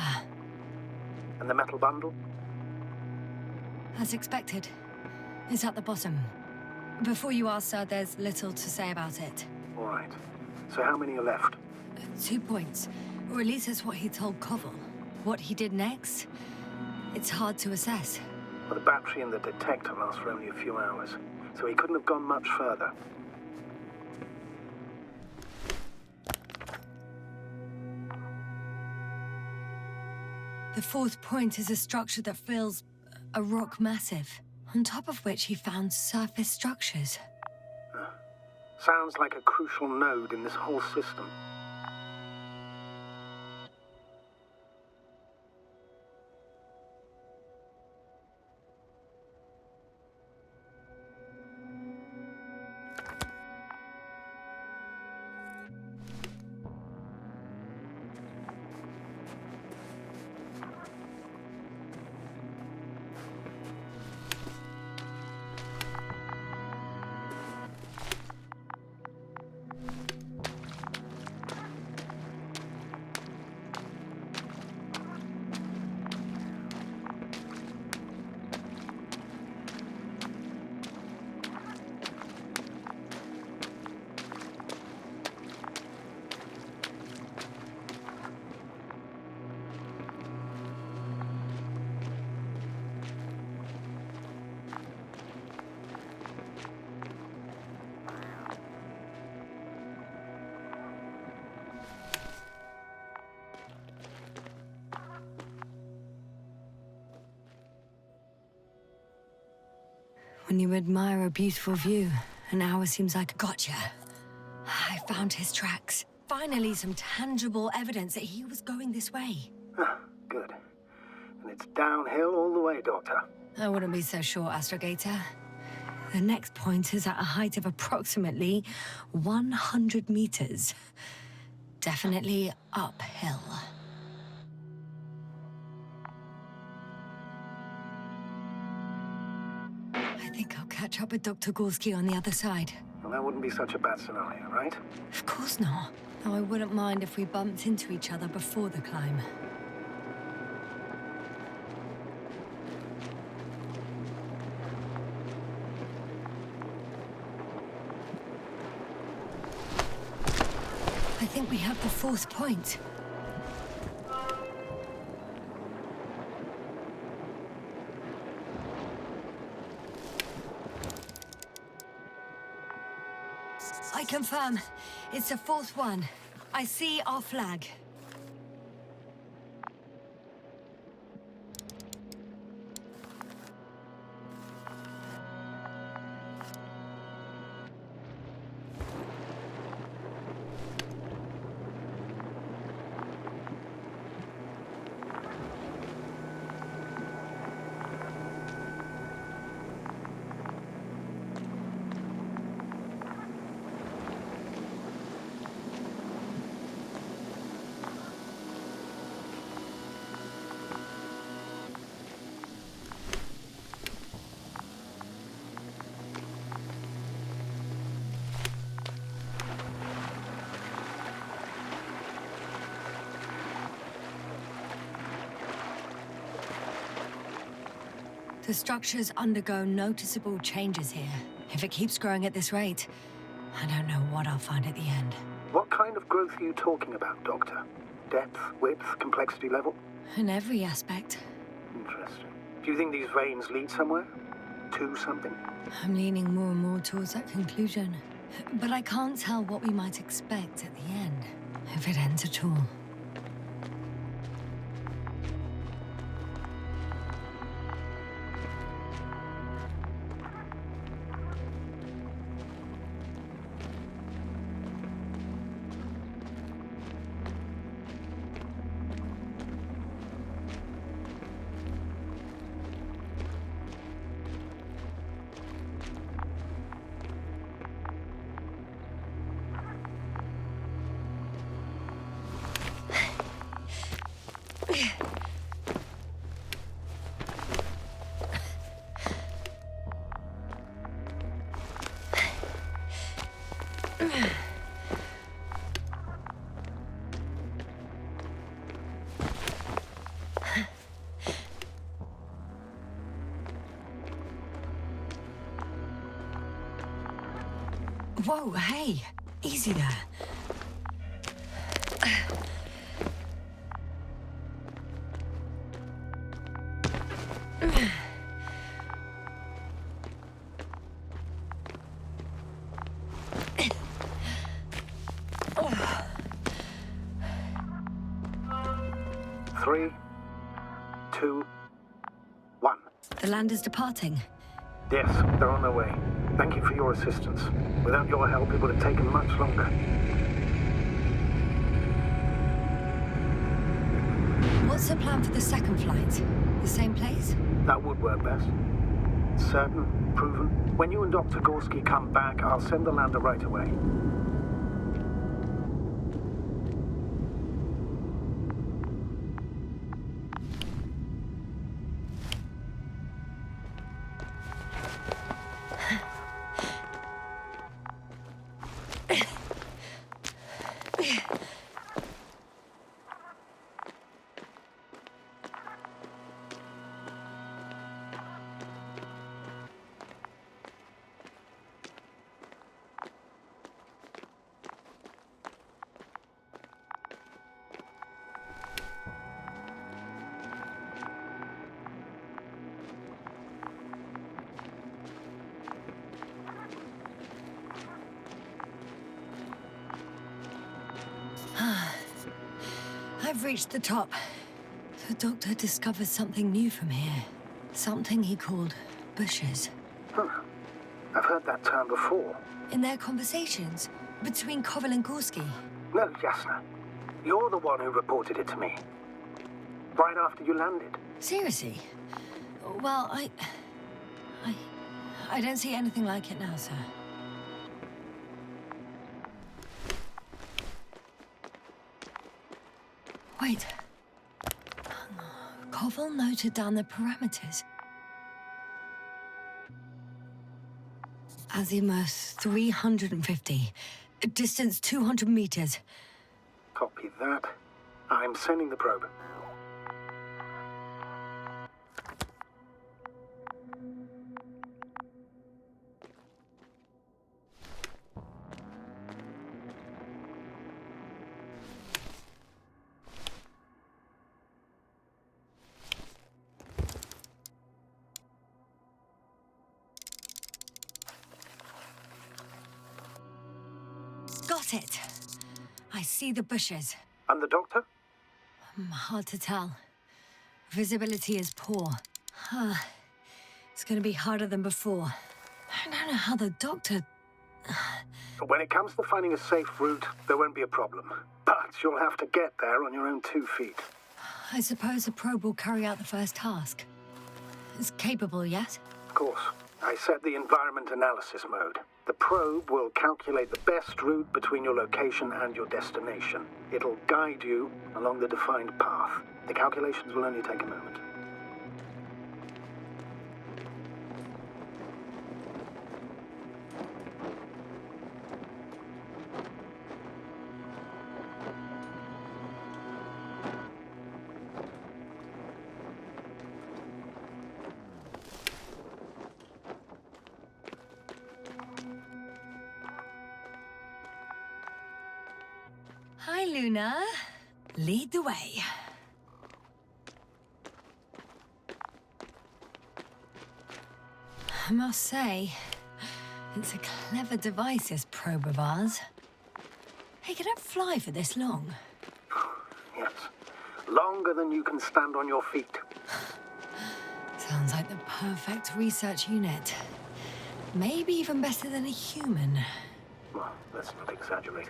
And the metal bundle? As expected. It's at the bottom. Before you ask, sir, there's little to say about it. All right. So how many are left? 2 points. Or at least that's what he told Koval. What he did next? It's hard to assess. Well, the battery and the detector last for only a few hours, so he couldn't have gone much further. The 4th point is a structure that fills a rock massive, on top of which he found surface structures. Sounds like a crucial node in this whole system. When you admire a beautiful view, an hour seems like a gotcha. I found his tracks. Finally, some tangible evidence that he was going this way. Good. And it's downhill all the way, Doctor. I wouldn't be so sure, Astrogator. The next point is at a height of approximately 100 meters. Definitely uphill. I think I'll catch up with Dr. Gorski on the other side. Well, that wouldn't be such a bad scenario, right? Of course not. Though I wouldn't mind if we bumped into each other before the climb. I think we have the 4th point. I confirm. It's the 4th one. I see our flag. The structures undergo noticeable changes here. If it keeps growing at this rate, I don't know what I'll find at the end. What kind of growth are you talking about, Doctor? Depth, width, complexity level? In every aspect. Interesting. Do you think these veins lead somewhere? To something? I'm leaning more and more towards that conclusion. But I can't tell what we might expect at the end, if it ends at all. Whoa, hey! Easy there. Three, two, one. The land is departing. Yes, they're on their way. Thank you for your assistance. Without your help, it would have taken much longer. What's the plan for the second flight? The same place? That would work best. Certain, proven. When you and Dr. Gorski come back, I'll send the lander right away. I've reached the top. The doctor discovered something new from here. Something he called bushes. Huh. I've heard that term before. In their conversations between Koval and Gorski. No, Jasna. You're the one who reported it to me. Right after you landed. Seriously? Well, I don't see anything like it now, sir. Wait. Koval noted down the parameters. Azimuth 350. Distance 200 meters. Copy that. I'm sending the probe. Got it. I see the bushes. And the doctor? Hard to tell. Visibility is poor. It's gonna be harder than before. I don't know how the doctor... When it comes to finding a safe route, there won't be a problem. But you'll have to get there on your own 2 feet. I suppose the probe will carry out the first task. It's capable, yes? Of course. I set the environment analysis mode. The probe will calculate the best route between your location and your destination. It'll guide you along the defined path. The calculations will only take a moment. Hi, Luna. Lead the way. I must say, it's a clever device, this probe of ours. Hey, can it fly for this long? Yes. Longer than you can stand on your feet. Sounds like the perfect research unit. Maybe even better than a human. Well, let's not exaggerate.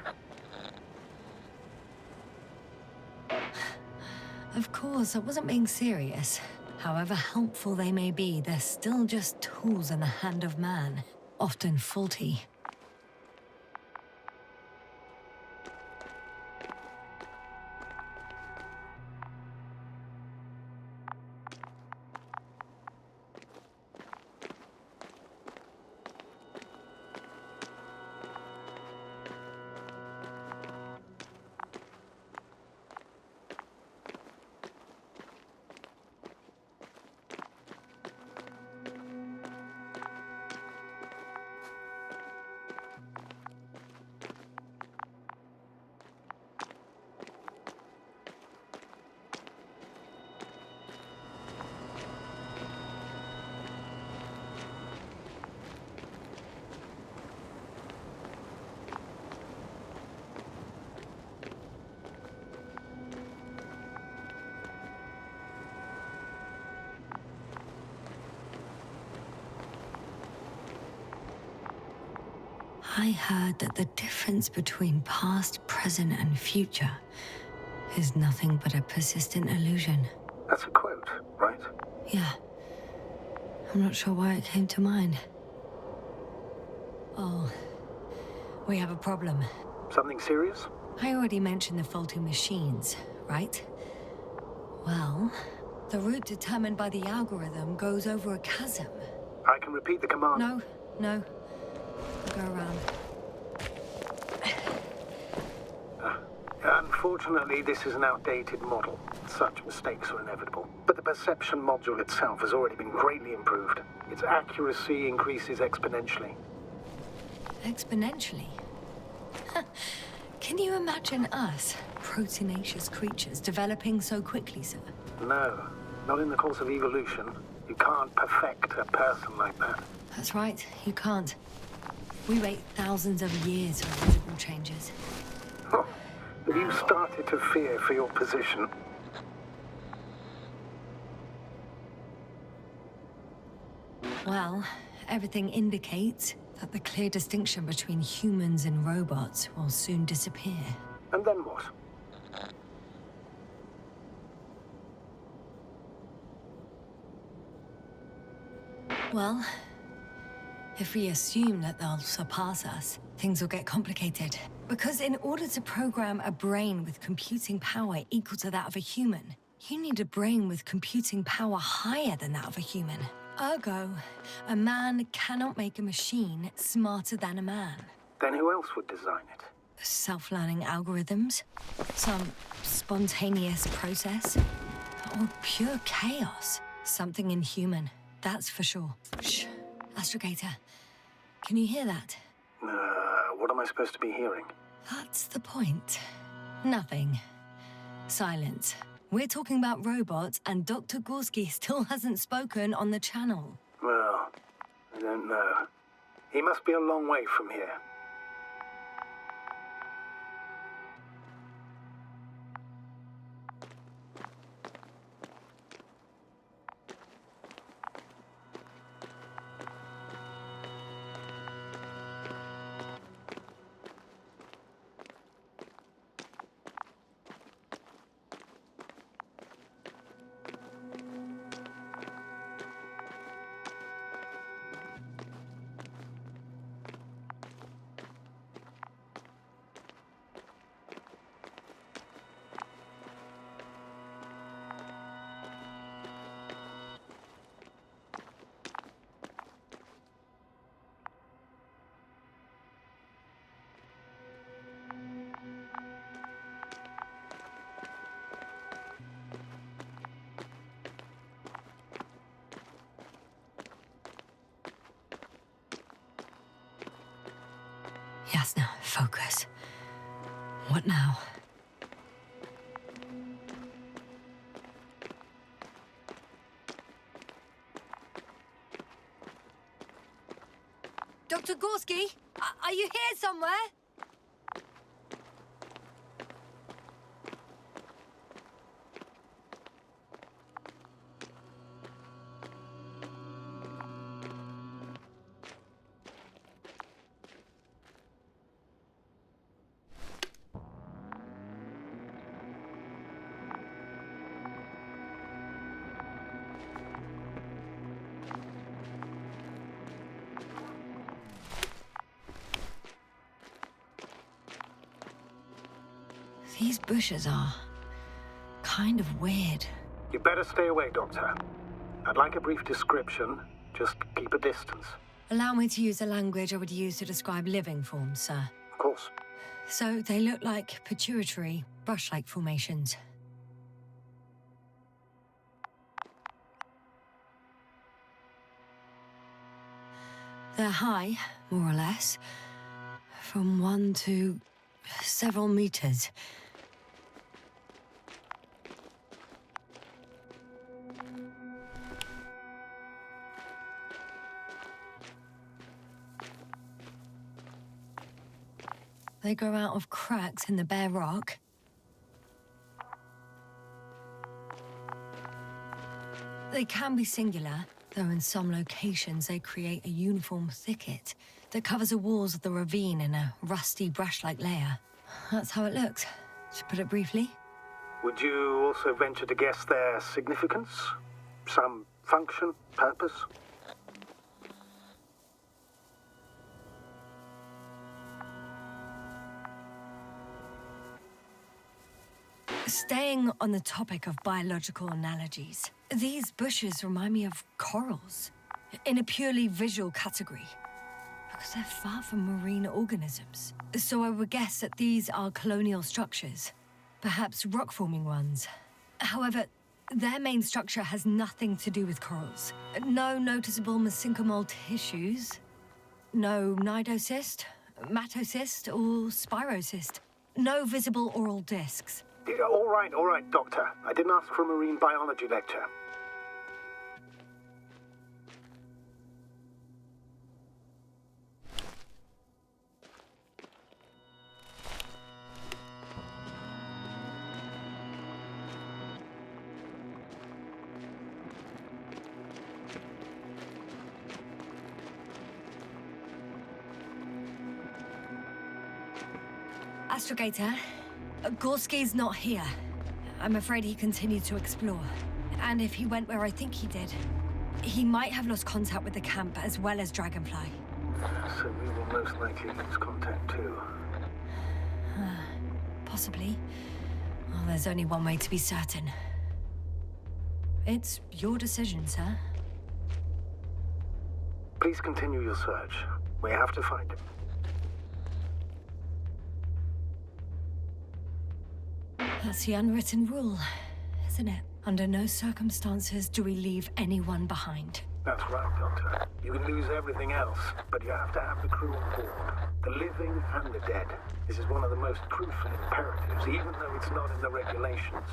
Of course, I wasn't being serious. However helpful they may be, they're still just tools in the hand of man, often faulty. I heard that the difference between past, present, and future is nothing but a persistent illusion. That's a quote, right? Yeah. I'm not sure why it came to mind. Oh, we have a problem. Something serious? I already mentioned the faulty machines, right? Well, the route determined by the algorithm goes over a chasm. I can repeat the command. No. Go around. Unfortunately, this is an outdated model. Such mistakes are inevitable. But the perception module itself has already been greatly improved. Its accuracy increases exponentially. Exponentially? Can you imagine us, proteinaceous creatures, developing so quickly, sir? No, not in the course of evolution. You can't perfect a person like that. That's right, you can't. We wait thousands of years for visible changes. Oh, have you started to fear for your position? Well, everything indicates that the clear distinction between humans and robots will soon disappear. And then what? Well, if we assume that they'll surpass us, things will get complicated. Because in order to program a brain with computing power equal to that of a human, you need a brain with computing power higher than that of a human. Ergo, a man cannot make a machine smarter than a man. Then who else would design it? Self-learning algorithms? Some spontaneous process? Or pure chaos? Something inhuman, that's for sure. Shh. Astrogator, can you hear that? What am I supposed to be hearing? That's the point. Nothing. Silence. We're talking about robots, and Dr. Gorski still hasn't spoken on the channel. Well, I don't know. He must be a long way from here. Yasna, focus. What now? Dr. Gorski, are you here somewhere? These bushes are kind of weird. You better stay away, Doctor. I'd like a brief description. Just keep a distance. Allow me to use the language I would use to describe living forms, sir. Of course. So they look like pituitary, brush-like formations. They're high, more or less, from 1 to several meters. They grow out of cracks in the bare rock. They can be singular, though in some locations they create a uniform thicket that covers the walls of the ravine in a rusty brush-like layer. That's how it looks, to put it briefly. Would you also venture to guess their significance? Some function, purpose? Staying on the topic of biological analogies, these bushes remind me of corals, in a purely visual category, because they're far from marine organisms. So I would guess that these are colonial structures, perhaps rock-forming ones. However, their main structure has nothing to do with corals. No noticeable mesenchymal tissues, no nidocyst, matocyst, or spirocyst, no visible oral discs. All right, Doctor. I didn't ask for a marine biology lecture. Astrogator, Gorski's not here. I'm afraid he continued to explore. And if he went where I think he did, he might have lost contact with the camp as well as Dragonfly. So we will most likely lose contact too. Possibly. Well, there's only one way to be certain. It's your decision, sir. Please continue your search. We have to find him. That's the unwritten rule, isn't it? Under no circumstances do we leave anyone behind. That's right, Doctor. You can lose everything else, but you have to have the crew on board. The living and the dead. This is one of the most crucial imperatives, even though it's not in the regulations.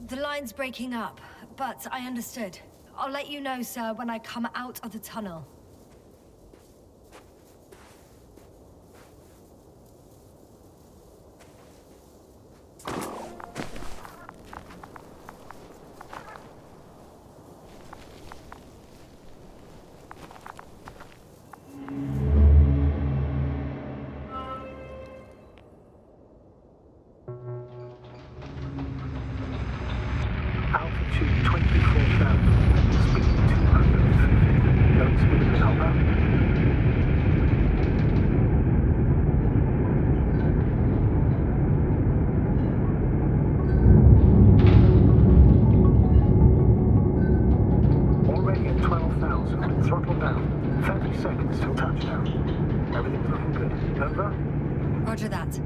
The line's breaking up, but I understood. I'll let you know, sir, when I come out of the tunnel. Altitude 24,000, speed 250. seconds till touchdown. Everything's looking good. Over? Roger that.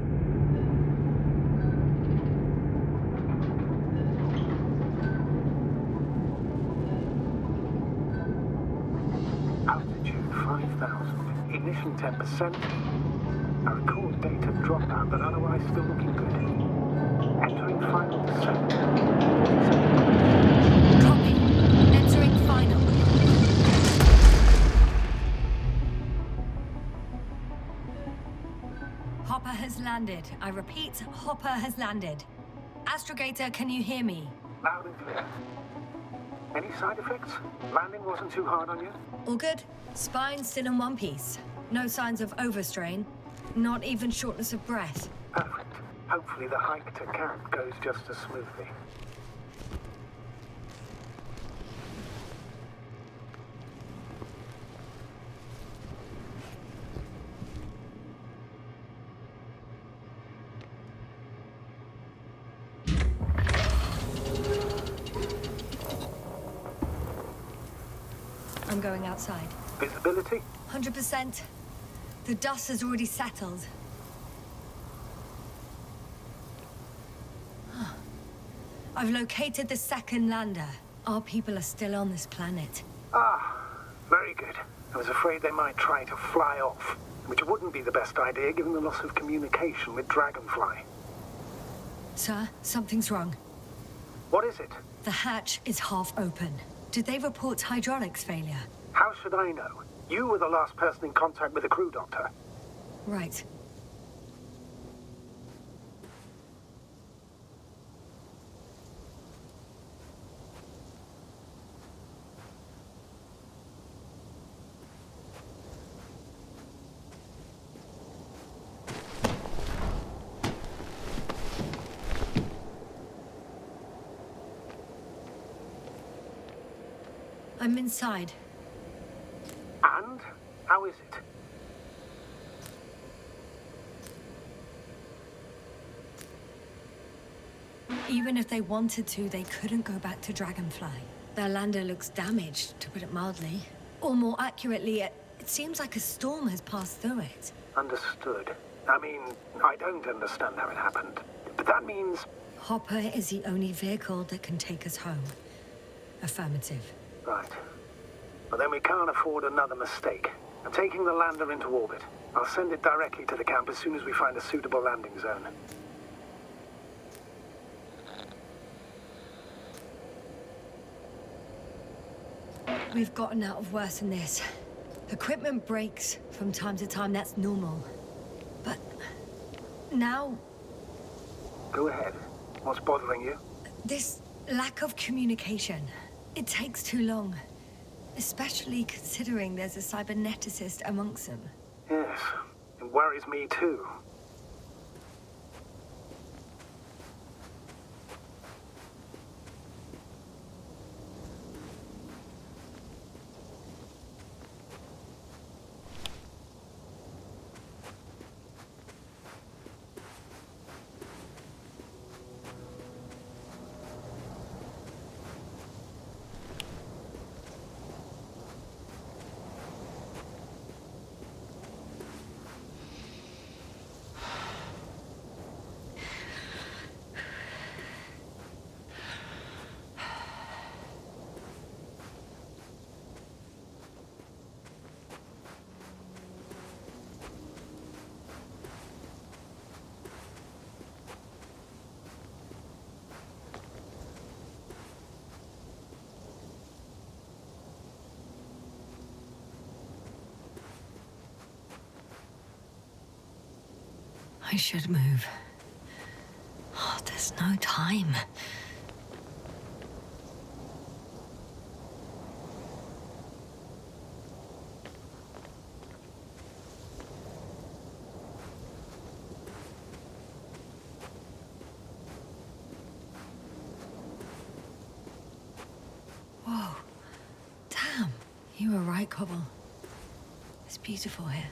Altitude 5,000. Ignition 10%. Our record data dropout, but otherwise still looking good. Entering final descent. 47 Copy. Entering final. Hopper has landed. I repeat, Hopper has landed. Astrogator, can you hear me? Loud and clear. Any side effects? Landing wasn't too hard on you? All good. Spine still in one piece. No signs of overstrain. Not even shortness of breath. Perfect. Hopefully the hike to camp goes just as smoothly. I'm going outside. Visibility? 100%. The dust has already settled. I've located the second lander. Our people are still on this planet. Ah, very good. I was afraid they might try to fly off, which wouldn't be the best idea given the loss of communication with Dragonfly. Sir, something's wrong. What is it? The hatch is half open. Did they report hydraulics failure? How should I know? You were the last person in contact with the crew doctor. Right. I'm inside. And? How is it? Even if they wanted to, they couldn't go back to Dragonfly. Their lander looks damaged, to put it mildly. Or more accurately, it seems like a storm has passed through it. Understood. I mean, I don't understand how it happened. But that means... Hopper is the only vehicle that can take us home. Affirmative. Right. But then we can't afford another mistake. I'm taking the lander into orbit. I'll send it directly to the camp as soon as we find a suitable landing zone. We've gotten out of worse than this. Equipment breaks from time to time, that's normal. But now, Go ahead. What's bothering you? this lack of communication. It takes too long. Especially considering there's a cyberneticist amongst them. Yes. It worries me too. I should move. Oh, there's no time. Whoa. Damn. You were right, Cobble. It's beautiful here.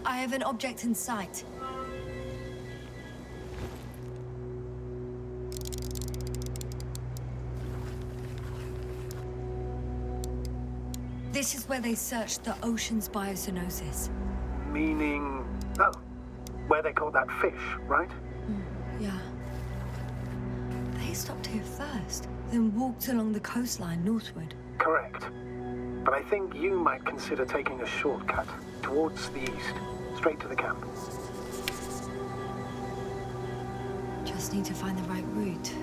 I have an object in sight. This is where they searched the ocean's biocenosis. Meaning... Oh, where they caught that fish, right? Yeah. They stopped here first, then walked along the coastline northward. Correct. But I think you might consider taking a shortcut towards the east, straight to the camp. Just need to find the right route.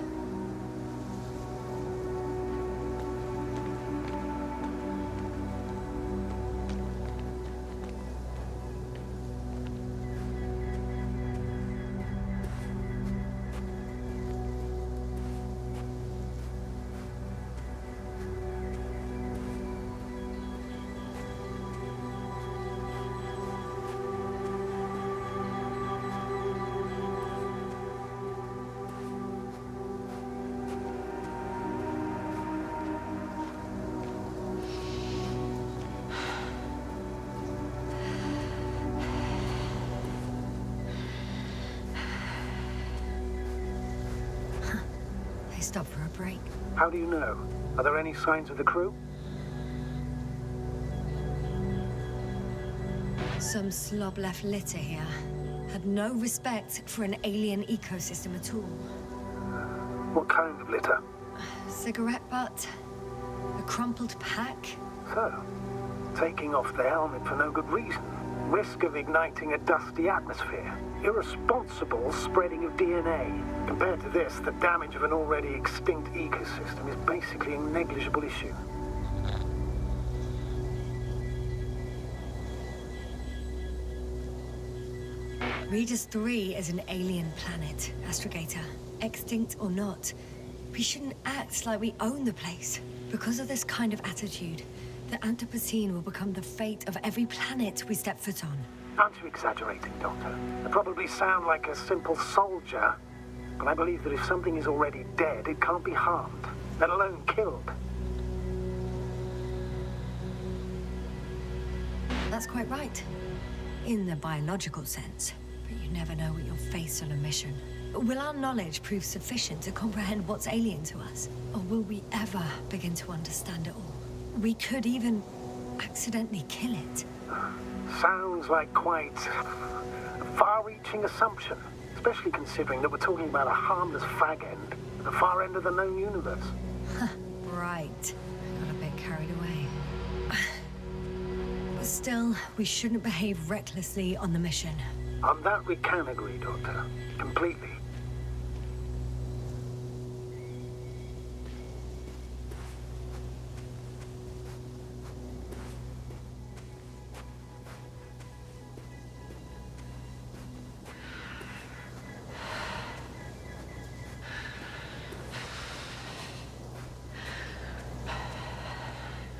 Stop for a break. How do you know? Are there any signs of the crew? Some slob left litter here. Had no respect for an alien ecosystem at all. What kind of litter? Cigarette butt, a crumpled pack. So, taking off the helmet for no good reason. Risk of igniting a dusty atmosphere. Irresponsible spreading of DNA. Compared to this, the damage of an already extinct ecosystem is basically a negligible issue. Regis 3 is an alien planet, Astrogator. Extinct or not, we shouldn't act like we own the place. Because of this kind of attitude, the Anthropocene will become the fate of every planet we step foot on. Aren't you exaggerating, Doctor? I probably sound like a simple soldier, but I believe that if something is already dead, it can't be harmed, let alone killed. That's quite right. In the biological sense. But you never know what you'll face on a mission. Will our knowledge prove sufficient to comprehend what's alien to us? Or will we ever begin to understand it all? We could even accidentally kill it. Sounds like quite a far-reaching assumption, especially considering that we're talking about a harmless fag end at the far end of the known universe. Right. Got a bit carried away. But still, we shouldn't behave recklessly on the mission. On that we can agree, Doctor. Completely.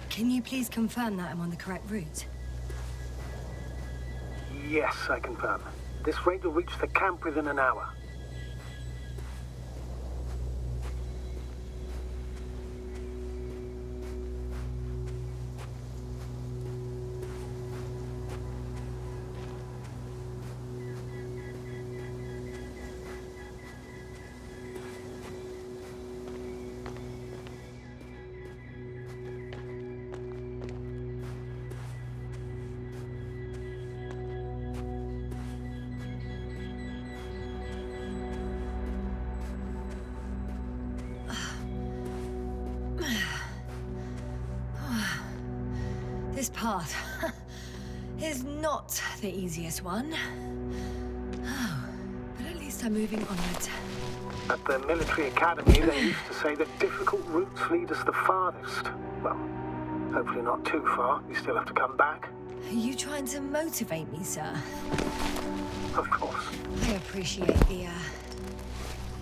Can you please confirm that I'm on the correct route? Yes, I confirm. This rate will reach the camp within an hour. This path is not the easiest one. Oh, but at least I'm moving onward. At the military academy, they used to say that difficult routes lead us the farthest. Well, hopefully not too far. We still have to come back. Are you trying to motivate me, sir? Of course. I appreciate the,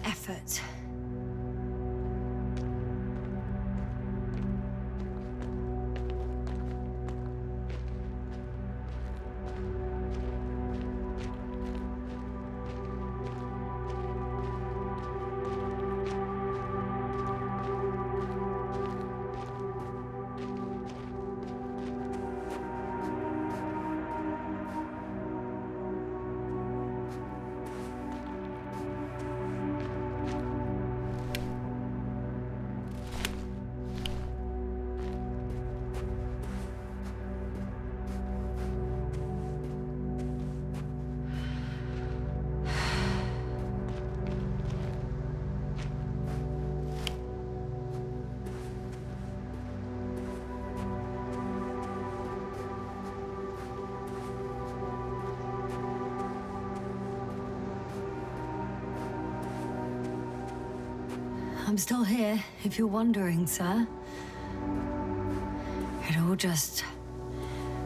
effort. I'm still here, if you're wondering, sir. It all just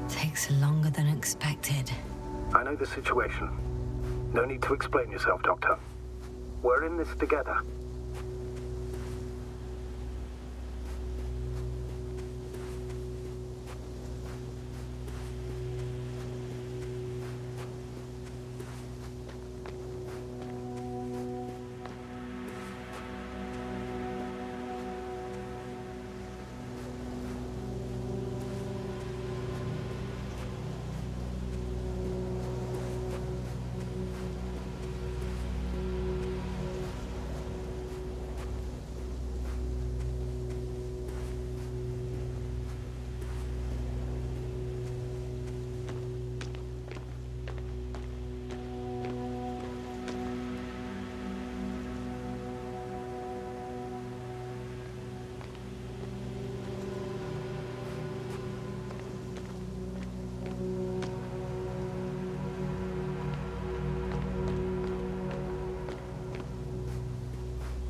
takes longer than expected. I know the situation. No need to explain yourself, Doctor. We're in this together.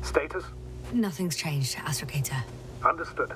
Status? Nothing's changed, Astrogator. Understood.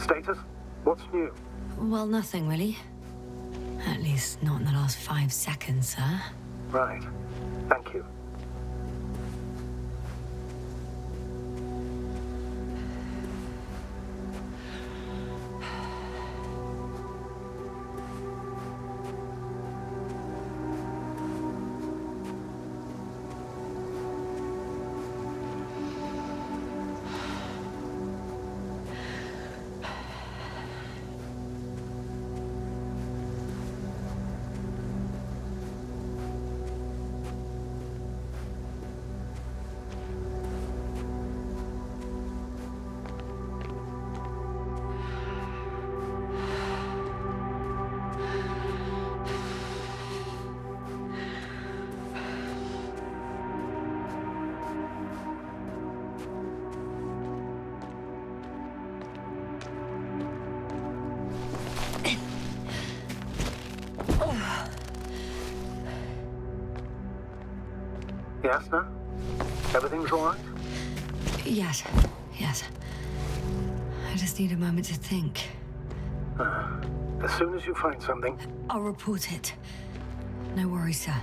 Status? What's new? Well, nothing really. At least not in the last 5 seconds, sir. Right. Thank you. Yes, no? Everything's all right? Yes. I just need a moment to think. As soon as you find something, I'll report it. No worries, sir.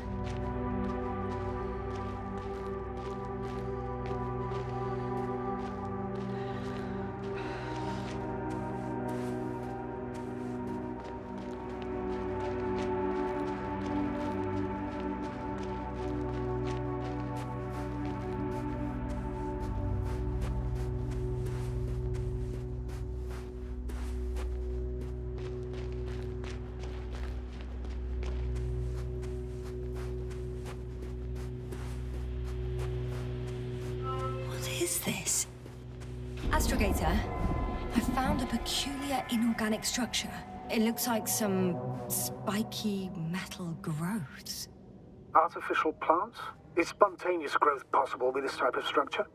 What is this? Astrogator, I found a peculiar inorganic structure. It looks like some spiky metal growths. artificial plants? Is spontaneous growth possible with this type of structure?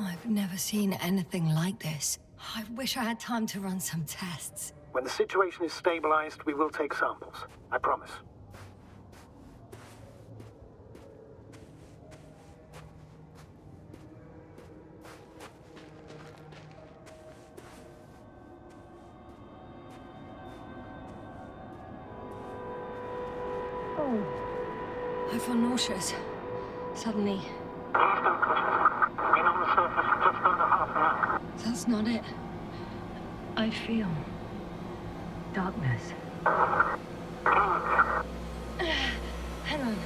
I've never seen anything like this. I wish I had time to run some tests. When the situation is stabilized, we will take samples. I promise. I feel nauseous. Suddenly. Please don't push it. Been on the surface just under half That's not it. I feel darkness. Hang on.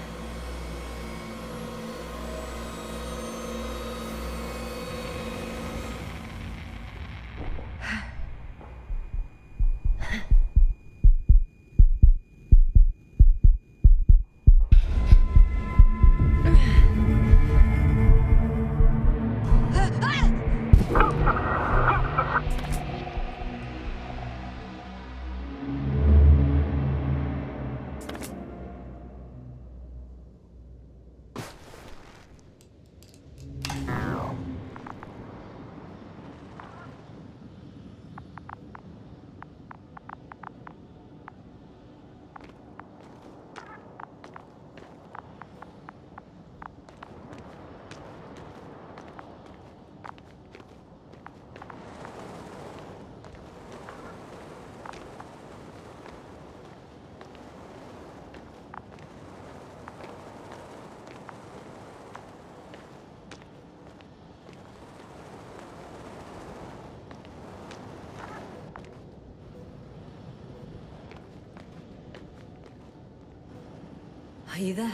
Are you there?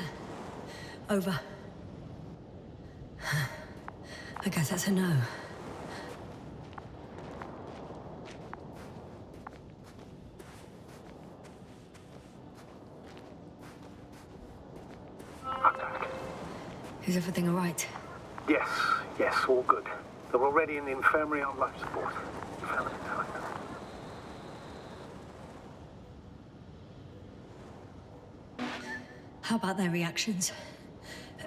Over. I guess that's a no. Is everything all right? Yes, all good. They're already in the infirmary on life support. You found them in time. How about their reactions?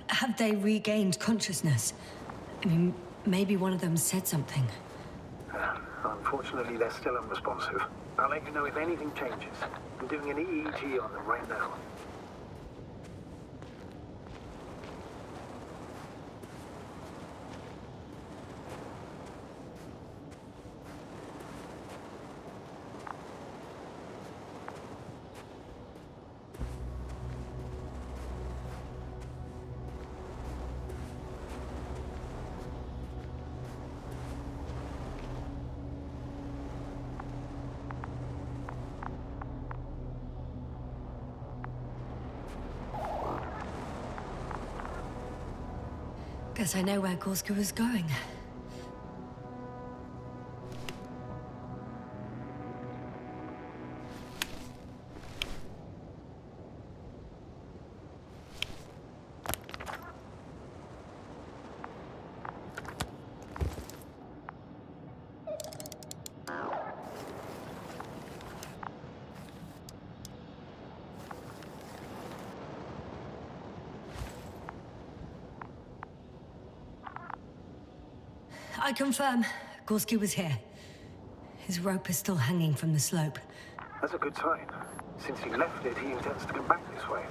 Have they regained consciousness? I mean, maybe one of them said something. Unfortunately, they're still unresponsive. I'll let you know if anything changes. I'm doing an EEG on them right now. Guess I know where Gorska was going. I confirm, Gorski was here. His rope is still hanging from the slope. That's a good sign. Since he left it, he intends to come back this way.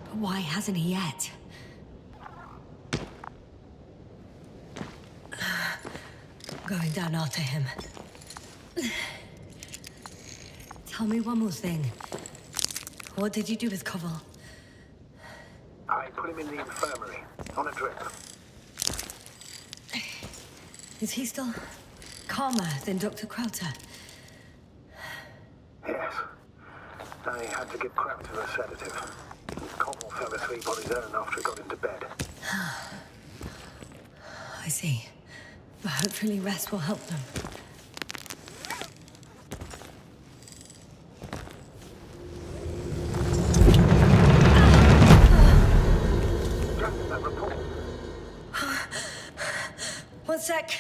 But why hasn't he yet? Going down after him. Tell me one more thing. What did you do with Koval? I put him in the infirmary, on a drip. Is he still calmer than Dr. Krauter? Yes. I had to give Krauter a sedative. Koval fell asleep on his own after he got into bed. I see. But hopefully rest will help them. That report. One sec.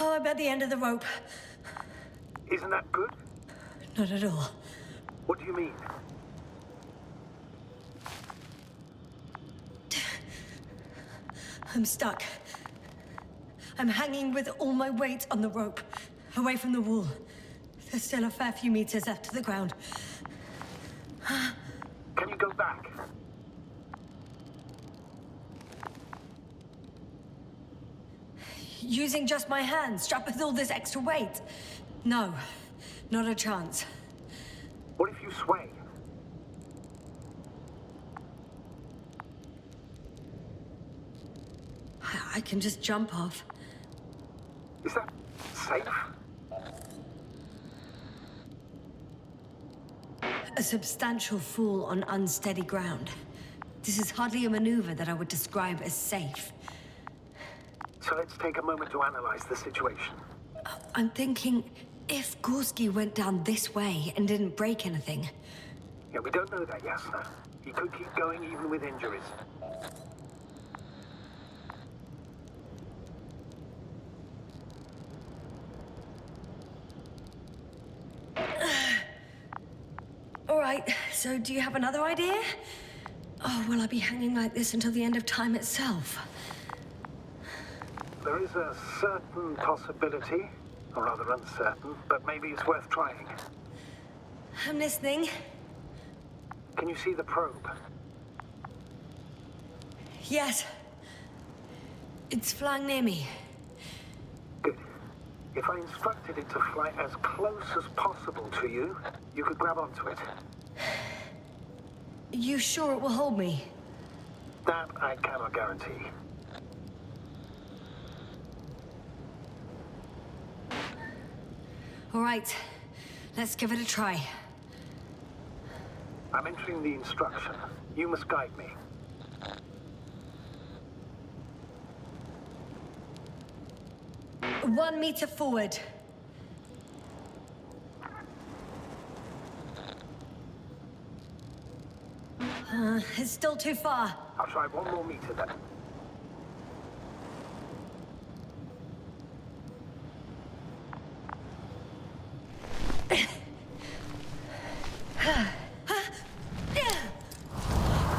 Oh, I'm at the end of the rope. Isn't that good? Not at all. What do you mean? I'm stuck. I'm hanging with all my weight on the rope, away from the wall. There's still a fair few meters left to the ground. Can you go back? Using just my hands, strapped with all this extra weight? No, not a chance. What if you sway? I can just jump off. Is that safe? A substantial fall on unsteady ground. This is hardly a maneuver that I would describe as safe. So let's take a moment to analyze the situation. I'm thinking, if Gorski went down this way and didn't break anything... Yeah, we don't know that, Yasna. He could keep going even with injuries. All right, so do you have another idea? Oh, will I be hanging like this until the end of time itself? There is a certain possibility, or rather uncertain, but maybe it's worth trying. I'm listening. Can you see the probe? Yes. It's flying near me. Good. If I instructed it to fly as close as possible to you, you could grab onto it. You sure it will hold me? That I cannot guarantee. All right, let's give it a try. I'm entering the instruction. You must guide me. One meter forward. It's still too far. I'll try 1 more meter then.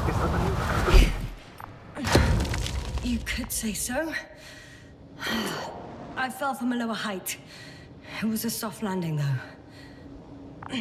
Is the maneuver complete? You could say so. I fell from a lower height. It was a soft landing, though.